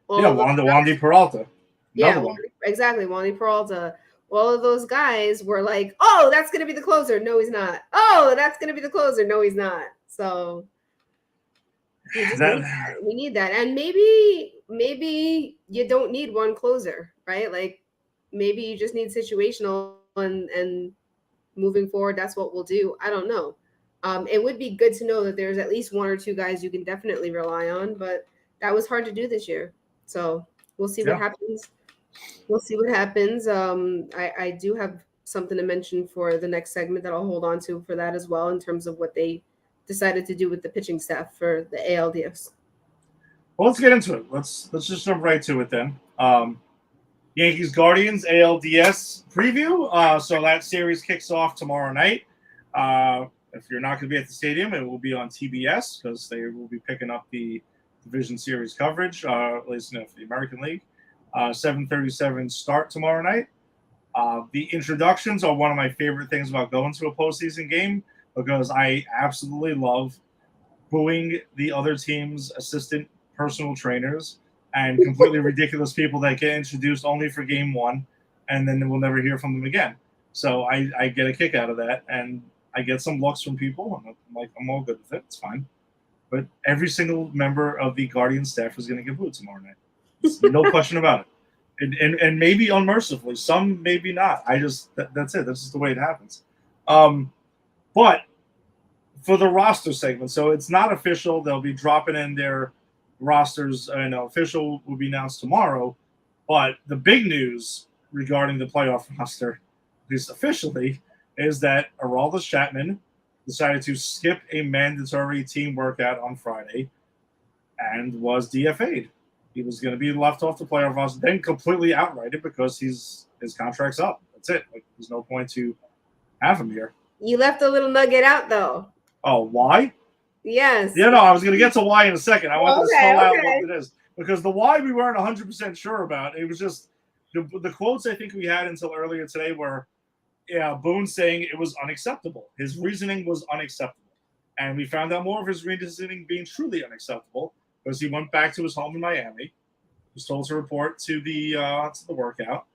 Wandy Peralta. Exactly. Wandy Peralta. All of those guys were like, oh, that's going to be the closer. No, he's not. Oh, that's going to be the closer. No, he's not. So we need that. And maybe you don't need one closer, right? Like maybe you just need situational and moving forward, that's what we'll do. I don't know. It would be good to know that there's at least one or two guys you can definitely rely on, but that was hard to do this year. So we'll see what happens. We'll see what happens. I do have something to mention for the next segment that I'll hold on to for that as well, in terms of what they decided to do with the pitching staff for the ALDS. Well, let's get into it. Let's just jump right to it then. Yankees-Guardians ALDS preview. So that series kicks off tomorrow night. If you're not going to be at the stadium, it will be on TBS because they will be picking up the Division Series coverage, at least for the American League. 7:37 start tomorrow night. The introductions are one of my favorite things about going to a postseason game because I absolutely love booing the other team's assistant personal trainers and completely ridiculous people that get introduced only for game one, and then we'll never hear from them again. So I get a kick out of that, and I get some looks from people, and I'm all good with it. It's fine. But every single member of the Guardian staff is going to get booed tomorrow night. No question about it. And maybe unmercifully. Some maybe not. That's it. That's just the way it happens. But for the roster segment, so it's not official. They'll be dropping in their rosters. Official will be announced tomorrow. But the big news regarding the playoff roster, at least officially, is that Aroldis Chapman decided to skip a mandatory team workout on Friday and was DFA'd. He was going to be left off the playoff roster, then completely outrighted because his contract's up. That's it. There's no point to have him here. You left a little nugget out, though. Oh, why? Yes. Yeah, no, I was going to get to why in a second. I wanted to spell out what it is. Because the why we weren't 100% sure about. It was just the quotes I think we had until earlier today were, Boone saying it was unacceptable. His reasoning was unacceptable. And we found out more of his reasoning being truly unacceptable because he went back to his home in Miami, was told to report to the workout,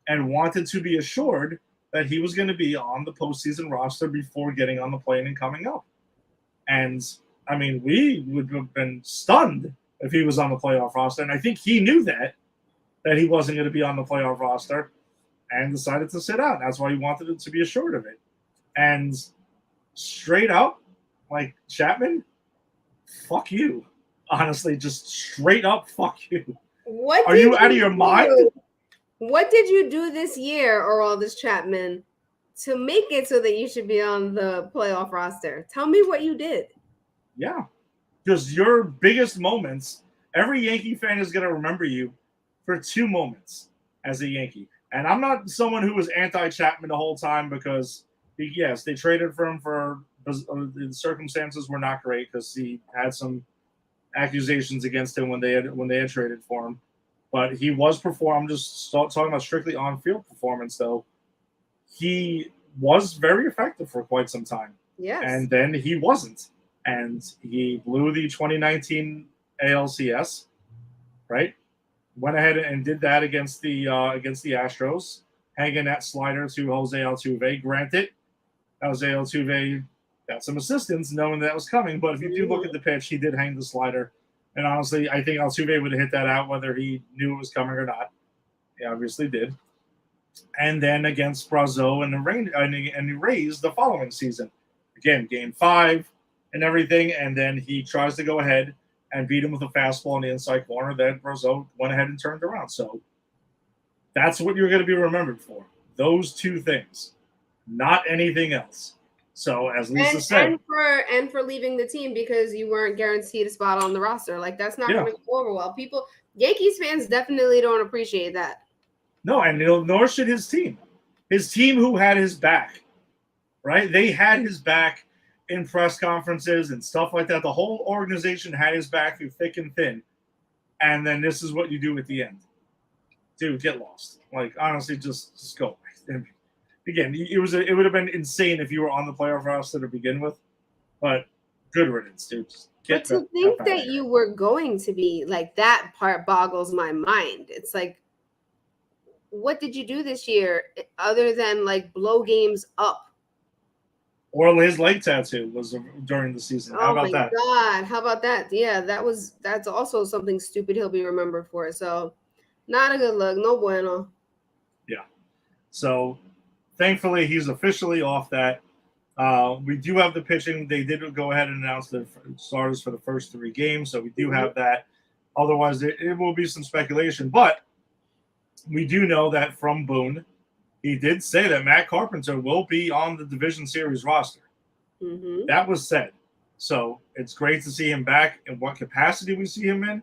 and wanted to be assured that he was going to be on the postseason roster before getting on the plane and coming up. And, I mean, we would have been stunned if he was on the playoff roster. And I think he knew that he wasn't going to be on the playoff roster and decided to sit out. That's why he wanted it to be assured of it. And straight up, like Chapman, fuck you. Honestly, just straight up, fuck you. Are you out of your mind? What did you do this year, Aroldis Chapman, to make it so that you should be on the playoff roster? Tell me what you did. Yeah. Because your biggest moments, every Yankee fan is going to remember you for two moments as a Yankee. And I'm not someone who was anti-Chapman the whole time because, yes, they traded for him for the circumstances were not great because he had some accusations against him when they had traded for him. But he was I'm just talking about strictly on-field performance, though. He was very effective for quite some time. Yes. And then he wasn't. And he blew the 2019 ALCS, right? Went ahead and did that against the Astros, hanging that slider to Jose Altuve. Granted, Jose Altuve got some assistance knowing that was coming, but if you do look at the pitch, he did hang the slider. And honestly, I think Altuve would have hit that out whether he knew it was coming or not. He obviously did. And then against Brazo and the Rays the following season. Again, Game 5 and everything, and then he tries to go ahead and beat him with a fastball in the inside corner that Brazo went ahead and turned around. So that's what you're going to be remembered for. Those two things, not anything else. So as Lisa said, and for leaving the team because you weren't guaranteed a spot on the roster, like that's not going to go over well. Yankees fans definitely don't appreciate that. No, and nor should his team. His team, who had his back, right? They had his back in press conferences and stuff like that. The whole organization had his back through thick and thin. And then this is what you do at the end. Dude, get lost. Like, honestly, just go. Again, it would have been insane if you were on the playoff roster to begin with. But good riddance, dude. But to think that you were going to be like that part boggles my mind. It's like, what did you do this year other than like blow games up? Or his leg tattoo was during the season. How about that? Oh my God. How about that? Yeah, that's also something stupid he'll be remembered for. So not a good look. No bueno. Yeah. So thankfully he's officially off that. We do have the pitching. They did go ahead and announce the starters for the first 3 games, so we do have that. Otherwise, it will be some speculation. But we do know that from Boone, he did say that Matt Carpenter will be on the Division Series roster. Mm-hmm. That was said. So it's great to see him back. In what capacity we see him in,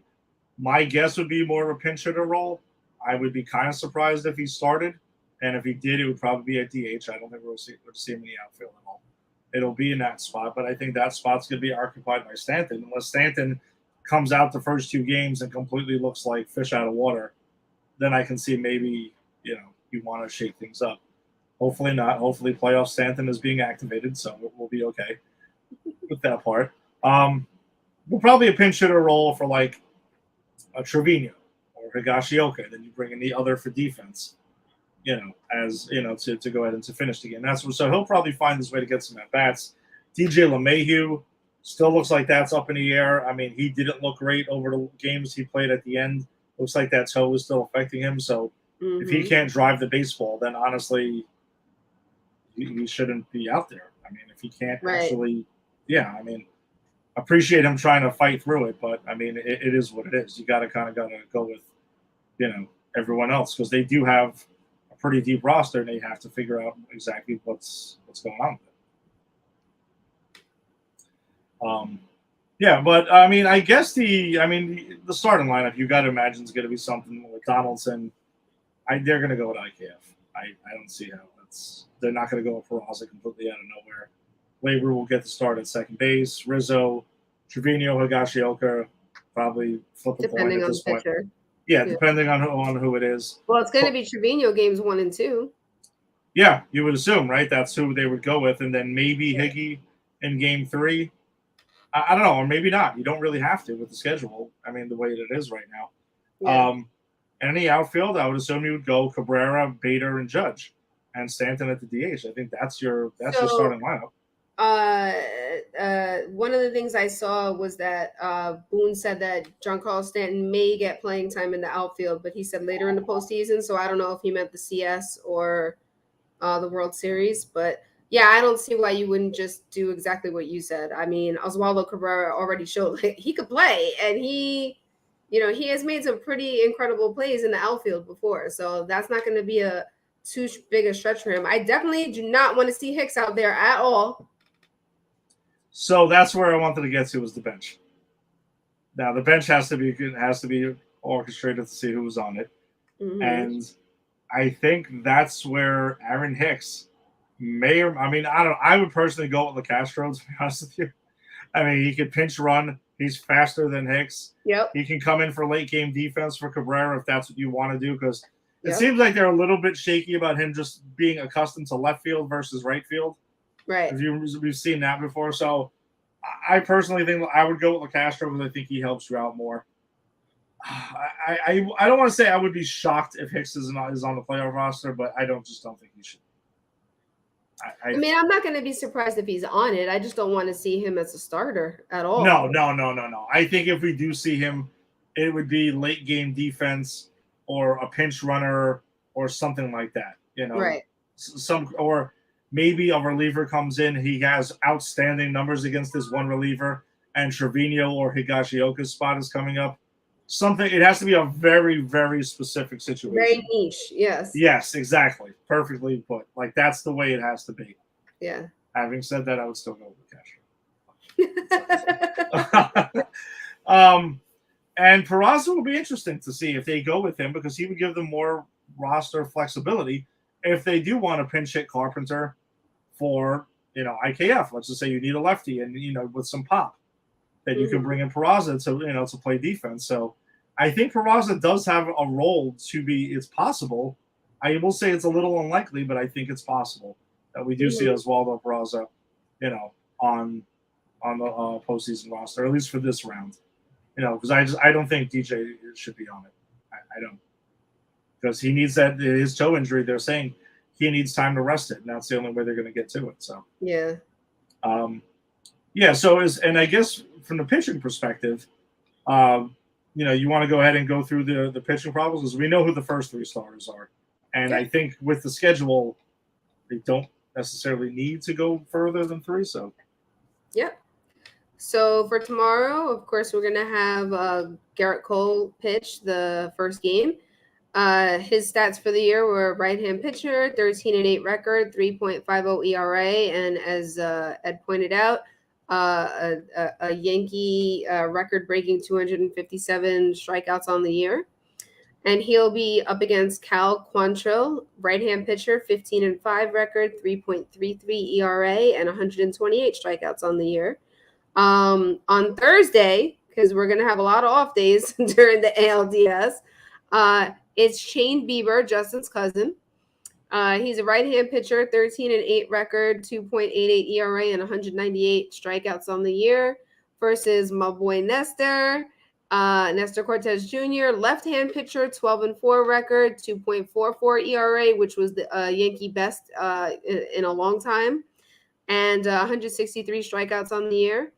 my guess would be more of a pinch hitter role. I would be kind of surprised if he started. And if he did, it would probably be at DH. I don't think we'll see him in the outfield at all. It'll be in that spot, but I think that spot's going to be occupied by Stanton. Unless Stanton comes out the first 2 games and completely looks like fish out of water, then I can see maybe, you want to shake things up. Hopefully not. Hopefully playoff Stanton is being activated, so we'll be okay with that part. We'll probably a pinch hitter role for like a Trevino or Higashioka. Then you bring in the other for defense, to go ahead and to finish the game. So he'll probably find his way to get some at bats. DJ LeMahieu still looks like that's up in the air. I mean, he didn't look great over the games he played at the end. Looks like that toe was still affecting him. So if he can't drive the baseball, then honestly, he shouldn't be out there. I mean, if he can't actually, appreciate him trying to fight through it. But I mean, it is what it is. You got to go with, everyone else, because they do have a pretty deep roster and they have to figure out exactly what's going on with it. But I mean, I guess the starting lineup, you got to imagine is going to be something with Donaldson. They're going to go with IKF. I don't see how they're not going to go with Peraza completely out of nowhere. Labor will get the start at second base. Rizzo, Trevino, Higashioka, probably flip a coin at this point. Pitcher. Yeah, depending on who it is. Well, it's going to be Trevino games 1 and 2. Yeah, you would assume, right? That's who they would go with, and then maybe Higgy in game 3. I don't know, or maybe not. You don't really have to with the schedule. I mean, the way that it is right now. Yeah. Any outfield, I would assume you would go Cabrera, Bader, and Judge, and Stanton at the DH. I think that's your starting lineup. One of the things I saw was that Boone said that Giancarlo Stanton may get playing time in the outfield, but he said later in the postseason. So I don't know if he meant the CS or the World Series, but yeah, I don't see why you wouldn't just do exactly what you said. I mean, Oswaldo Cabrera already showed he could play, and he has made some pretty incredible plays in the outfield before. So that's not going to be too big a stretch for him. I definitely do not want to see Hicks out there at all. So that's where I wanted to get to, was the bench. Now the bench has to be orchestrated to see who's on it, and I think that's where Aaron Hicks I would personally go with LeCastro, to be honest with you. I mean, he could pinch run. He's faster than Hicks. Yep. He can come in for late game defense for Cabrera if that's what you want to do, because it seems like they're a little bit shaky about him just being accustomed to left field versus right field. Right. We've seen that before. So I personally think I would go with LeCastro because I think he helps you out more. I don't want to say I would be shocked if Hicks is on the playoff roster, but I don't think he should. I mean, I'm not going to be surprised if he's on it. I just don't want to see him as a starter at all. No. I think if we do see him, it would be late game defense or a pinch runner or something like that. Right. Or maybe a reliever comes in. He has outstanding numbers against this one reliever, and Trevino or Higashioka's spot is coming up. It has to be a very, very specific situation. Very niche, yes. Yes, exactly. Perfectly put. Like, that's the way it has to be. Yeah. Having said that, I would still go with Castro. And Peraza will be interesting to see if they go with him, because he would give them more roster flexibility if they do want to pinch hit Carpenter for, IKF. Let's just say you need a lefty and, with some pop, that you can bring in Peraza to play defense. So I think Peraza does have a role it's possible. I will say it's a little unlikely, but I think it's possible that we do see Oswaldo Peraza, on the postseason roster, at least for this round. Because I don't think DJ should be on it. I don't. Because he needs his toe injury, they're saying he needs time to rest it, and that's the only way they're going to get to it. So yeah. And I guess from the pitching perspective, you want to go ahead and go through the pitching problems, because we know who the first 3 starters are. And I think with the schedule, they don't necessarily need to go further than 3. So, Yep. So for tomorrow, of course, we're gonna have Garrett Cole pitch the first game. His stats for the year were right-hand pitcher, 13-8 record, 3.50 ERA, and as Ed pointed out, a Yankee record-breaking 257 strikeouts on the year. And he'll be up against Cal Quantrill, right-hand pitcher, 15-5 record, 3.33 ERA, and 128 strikeouts on the year. On Thursday, because we're gonna have a lot of off days during the ALDS, it's Shane Bieber, Justin's cousin. He's a right-hand pitcher, 13-8 record, 2.88 ERA, and 198 strikeouts on the year. Versus my boy Nestor Cortez Jr., left-hand pitcher, 12-4 record, 2.44 ERA, which was the Yankee best in a long time, and 163 strikeouts on the year.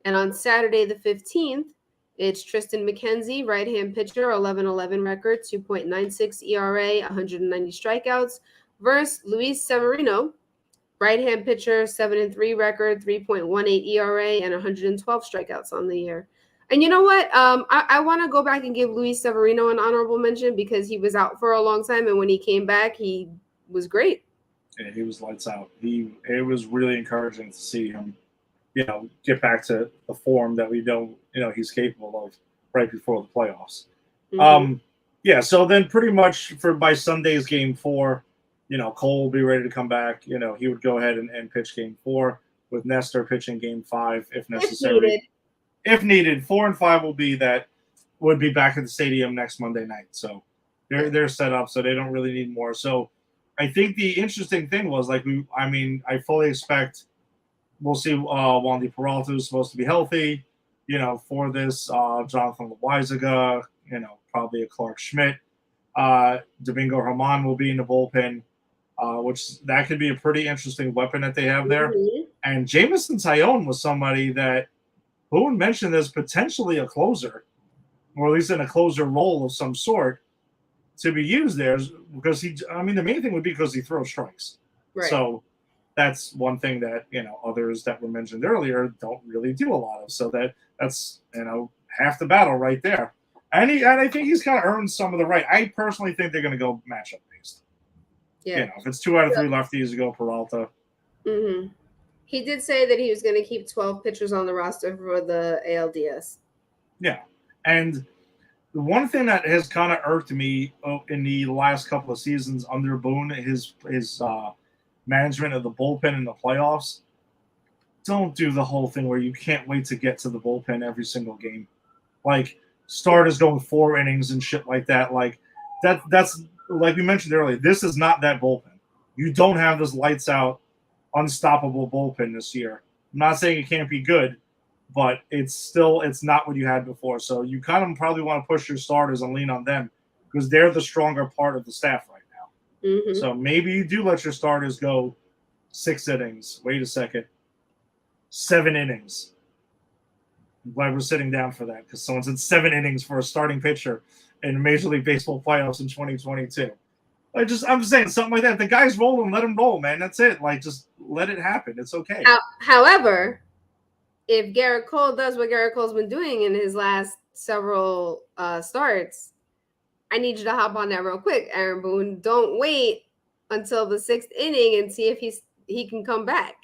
And on Saturday the 15th, it's Tristan McKenzie, right-hand pitcher, 11-11 record, 2.96 ERA, 190 strikeouts, versus Luis Severino, right-hand pitcher, 7-3 record, 3.18 ERA, and 112 strikeouts on the year. And you know what? I want to go back and give Luis Severino an honorable mention because he was out for a long time, and when he came back, he was great. Yeah, he was lights out. It was really encouraging to see him, get back to the form that we know, he's capable of right before the playoffs. Mm-hmm. So then pretty much by Sunday's game 4, Cole will be ready to come back. He would go ahead and pitch game 4 with Nestor pitching game 5 if necessary. If needed. 4 and 5 would be back at the stadium next Monday night. So they're set up, so they don't really need more. So I think the interesting thing was I fully expect we'll see Wandy Peralta is supposed to be healthy, for this. Jonathan Loaizaga, probably a Clark Schmidt. Domingo Herman will be in the bullpen, which that could be a pretty interesting weapon that they have there. Mm-hmm. And Jameson Tyone was somebody that Boone mentioned as potentially a closer, or at least in a closer role of some sort, to be used there because the main thing would be because he throws strikes. Right. So that's one thing that, others that were mentioned earlier don't really do a lot of. So that's half the battle right there. And I think he's kind of earned some of the right. I personally think they're going to go matchup based. Yeah. If it's 2 out of 3 lefties, go Peralta. Mm-hmm. He did say that he was going to keep 12 pitchers on the roster for the ALDS. Yeah. And the one thing that has kind of irked me in the last couple of seasons under Boone, his management of the bullpen in the playoffs, don't do the whole thing where you can't wait to get to the bullpen every single game. Like starters going 4 innings and shit like that. Like that's like we mentioned earlier, this is not that bullpen. You don't have this lights out, unstoppable bullpen this year. I'm not saying it can't be good, but it's not what you had before. So you kind of probably want to push your starters and lean on them because they're the stronger part of the staff right now. Mm-hmm. So maybe you do let your starters go 6 innings. Wait a second. 7 innings. I'm glad we're sitting down for that because someone said 7 innings for a starting pitcher in Major League Baseball playoffs in 2022. I'm saying something like that. The guy's rolling, let him roll, man. That's it. Just let it happen. It's okay. However, if Garrett Cole does what Garrett Cole's been doing in his last several starts, I need you to hop on that real quick, Aaron Boone. Don't wait until the 6th inning and see if he can come back.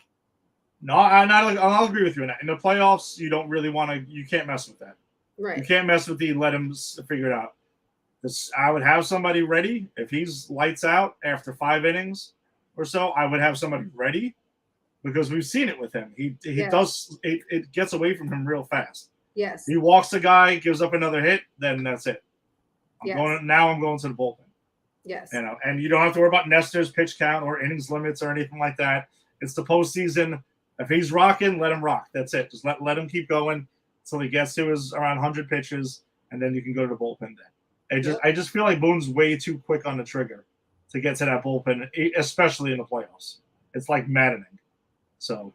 No, I'll agree with you on that. In the playoffs, you don't really want to. You can't mess with that. Right. You can't mess with let him figure it out. I would have somebody ready if he's lights out after 5 innings or so. I would have somebody ready because we've seen it with him. He does it gets away from him real fast. Yes. He walks the guy, gives up another hit, then that's it. I'm going to the bullpen. Yes. And you don't have to worry about Nestor's pitch count or innings limits or anything like that. It's the postseason. If he's rocking, let him rock. That's it. Just let him keep going until he gets to his around 100 pitches, and then you can go to the bullpen then. I just feel like Boone's way too quick on the trigger to get to that bullpen, especially in the playoffs. It's like maddening. So,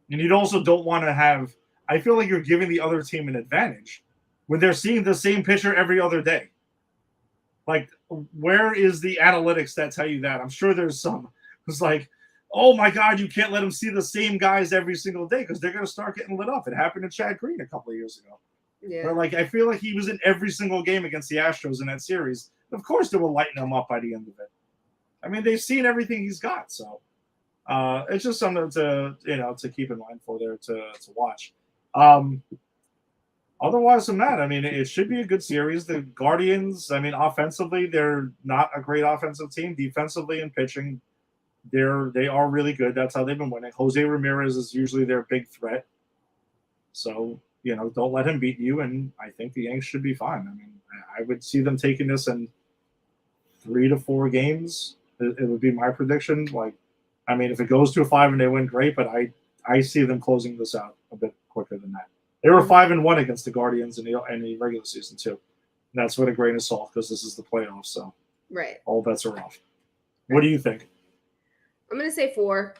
and you also don't want to have – I feel like you're giving the other team an advantage when they're seeing the same pitcher every other day. Like, where is the analytics that tell you that? I'm sure there's some. It's like, oh my God, you can't let them see the same guys every single day because they're going to start getting lit up. It happened to Chad Green a couple of years ago. Yeah. But like, I feel like he was in every single game against the Astros in that series. Of course, they were lighting him up by the end of it. I mean, they've seen everything he's got, so it's just something to keep in mind for there to watch. Otherwise than that, I mean, it should be a good series. The Guardians, I mean, offensively, they're not a great offensive team. Defensively and pitching, they are really good. That's how they've been winning. Jose Ramirez is usually their big threat. So, don't let him beat you, and I think the Yanks should be fine. I mean, I would see them taking this in 3 to 4 games. It would be my prediction. Like, I mean, if it goes to a 5 and they win, great, but I see them closing this out a bit quicker than that. They were 5-1 against the Guardians in the regular season too. And that's with a grain of salt because this is the playoffs, so right. All bets are off. What do you think? I'm gonna say 4.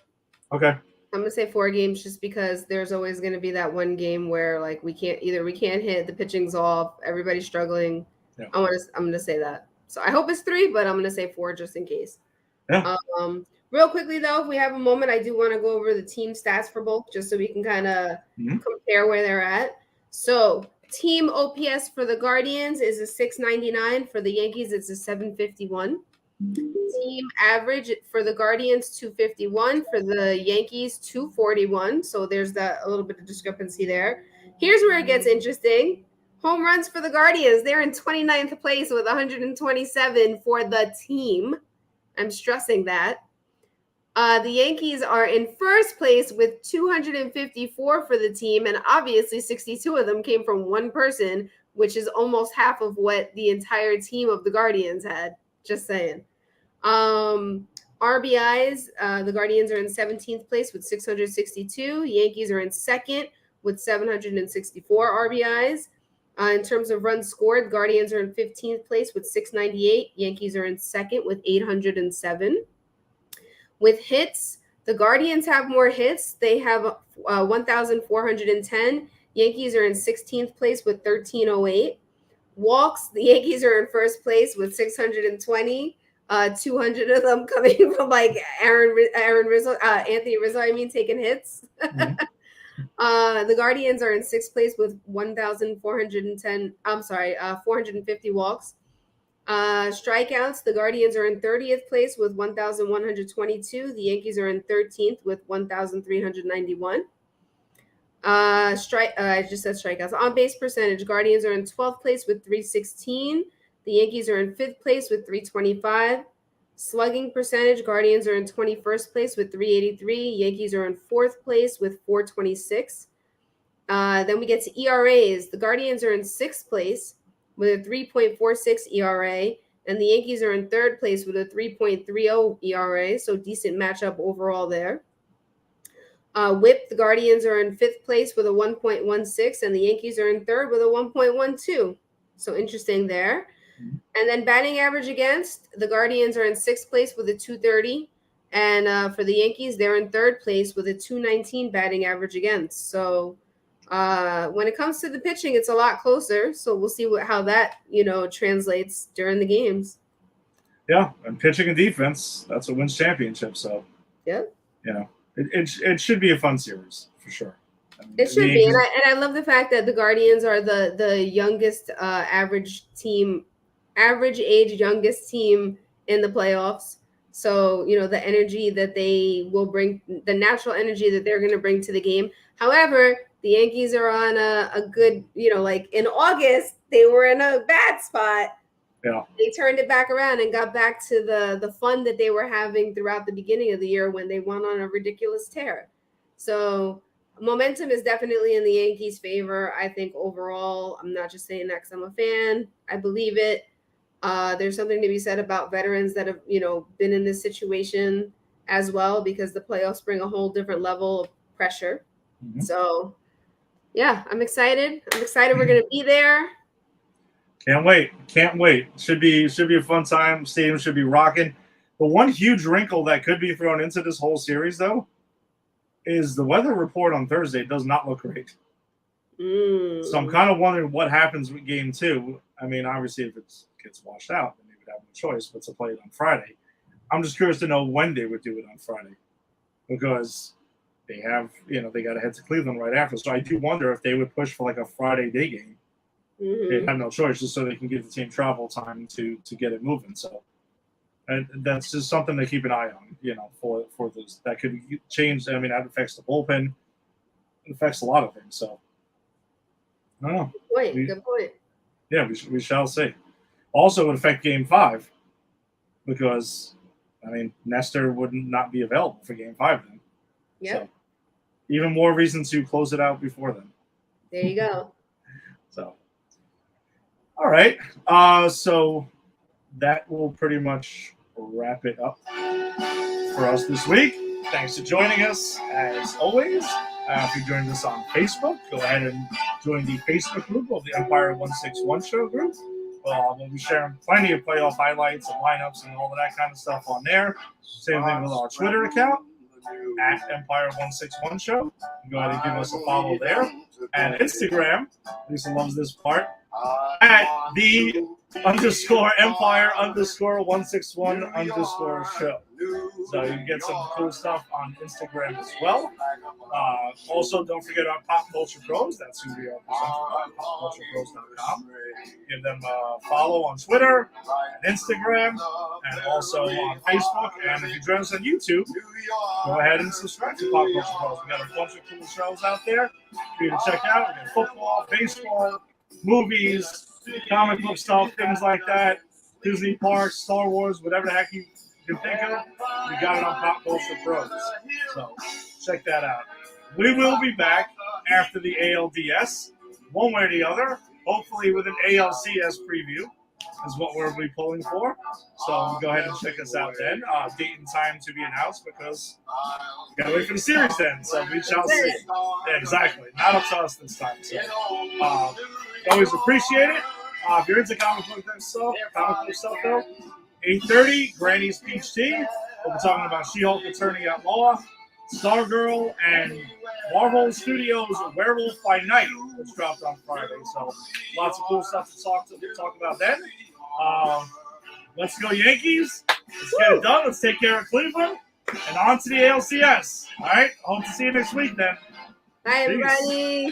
Okay. I'm gonna say 4 games just because there's always gonna be that one game where like we can't hit, the pitching's off, everybody's struggling. Yeah. I'm gonna say that. So I hope it's 3, but I'm gonna say 4 just in case. Yeah. Real quickly though, if we have a moment, I do want to go over the team stats for both just so we can kind of compare where they're at. So team OPS for the Guardians is a 699. For the Yankees, it's a 751. Team average for the Guardians 251, for the Yankees 241. So there's a little bit of discrepancy there. Here's where it gets interesting. Home runs for the Guardians, they're in 29th place with 127 for the team. I'm stressing that. The Yankees are in first place with 254 for the team, and obviously 62 of them came from one person, which is almost half of what the entire team of the Guardians had. Just saying. RBIs, the Guardians are in 17th place with 662. Yankees are in second with 764 RBIs. In terms of runs scored, Guardians are in 15th place with 698. Yankees are in second with 807. With hits, the Guardians have more hits. They have 1,410. Yankees are in 16th place with 1,308. Walks, the Yankees are in first place with 620. 200 of them coming from like Anthony Rizzo, taking hits. The Guardians are in 6th place with 1,410. 450 walks. Strikeouts, the Guardians are in 30th place with 1,122. The Yankees are in 13th with 1,391. I just said strikeouts. On base percentage, Guardians are in 12th place with 316. The Yankees are in 5th place with 325. Slugging percentage, Guardians are in 21st place with 383. Yankees are in 4th place with 426. Then we get to ERAs. The Guardians are in 6th place with a 3.46 ERA, and the Yankees are in 3rd place with a 3.30 ERA, so decent matchup overall there. WHIP, the Guardians are in 5th place with a 1.16, and the Yankees are in 3rd with a 1.12. So interesting there. And then batting average against, the Guardians are in 6th place with a 230. And for the Yankees, they're in 3rd place with a 219 batting average against. So when it comes to the pitching, it's a lot closer. So we'll see how that, translates during the games. Yeah, and pitching and defense, that's what wins championships. So, yeah, it should be a fun series for sure. I mean, it should be. And I love the fact that the Guardians are the youngest average age youngest team in the playoffs. So, the energy that they will bring, the natural energy that they're going to bring to the game. However, the Yankees are on a good, like in August, they were in a bad spot. Yeah. They turned it back around and got back to the fun that they were having throughout the beginning of the year when they went on a ridiculous tear. So momentum is definitely in the Yankees' favor. I think overall, I'm not just saying that because I'm a fan. I believe it. There's something to be said about veterans that have, been in this situation as well, because the playoffs bring a whole different level of pressure. Mm-hmm. So, yeah, I'm excited. We're going to be there. Can't wait. Should be a fun time. Stadium should be rocking. But one huge wrinkle that could be thrown into this whole series, though, is the weather report on Thursday does not look great. So I'm kind of wondering what happens with Game 2. I mean, obviously, if it gets washed out, then they would have no choice but to play it on Friday. I'm just curious to know when they would do it on Friday. because they have, they got to head to Cleveland right after. So I do wonder if they would push for like a Friday day game. They have no choice, just so they can give the team travel time to get it moving. So, and that's just something to keep an eye on, for this. That could change. I mean, that affects the bullpen. It affects a lot of things. So, I don't know. Good point. Yeah, we shall see. Also, it would affect Game 5 because, I mean, Nestor would not be available for Game 5 then. Yeah. So, even more reason to close it out before then. There you go. So, all right. So that will pretty much wrap it up for us this week. Thanks for joining us, as always. If you joined us on Facebook, go ahead and join the Facebook group of the Empire 161 Show group. We'll be sharing plenty of playoff highlights and lineups and all of that kind of stuff on there. Same thing with our Twitter account, at Empire 161 Show. Go ahead and give us a follow there. And Instagram, Lisa loves this part, at the _Empire _161 show. So you can get some cool stuff on Instagram as well. Also, don't forget our Pop Culture Pros. That's who we are presented by, popculturepros.com. Give them a follow on Twitter and Instagram, and also on Facebook. And if you join us on YouTube, go ahead and subscribe to Pop Culture Pros. We got a bunch of cool shows out there for you to check out. We got football, baseball, movies, comic book stuff, things like that. Disney parks, Star Wars, whatever the heck you can think of, we got it on Pop Culture Pros. So check that out. We will be back after the ALDS, one way or the other. Hopefully with an ALCS preview is what we'll be pulling for. So go ahead and check us out then. Date and time to be announced because we got to wait for the series then. So we shall see. Yeah, exactly. Not up to us this time. So always appreciate it. If you're into comic book stuff though, 8:30, Granny's Peach Tea. We'll be talking about She-Hulk Attorney at Law, Stargirl, and Marvel Studios' Werewolf by Night, which dropped on Friday. So lots of cool stuff to talk about then. Let's go Yankees. Let's get it done. Let's take care of Cleveland. And on to the ALCS. All right. Hope to see you next week then. Bye, everybody.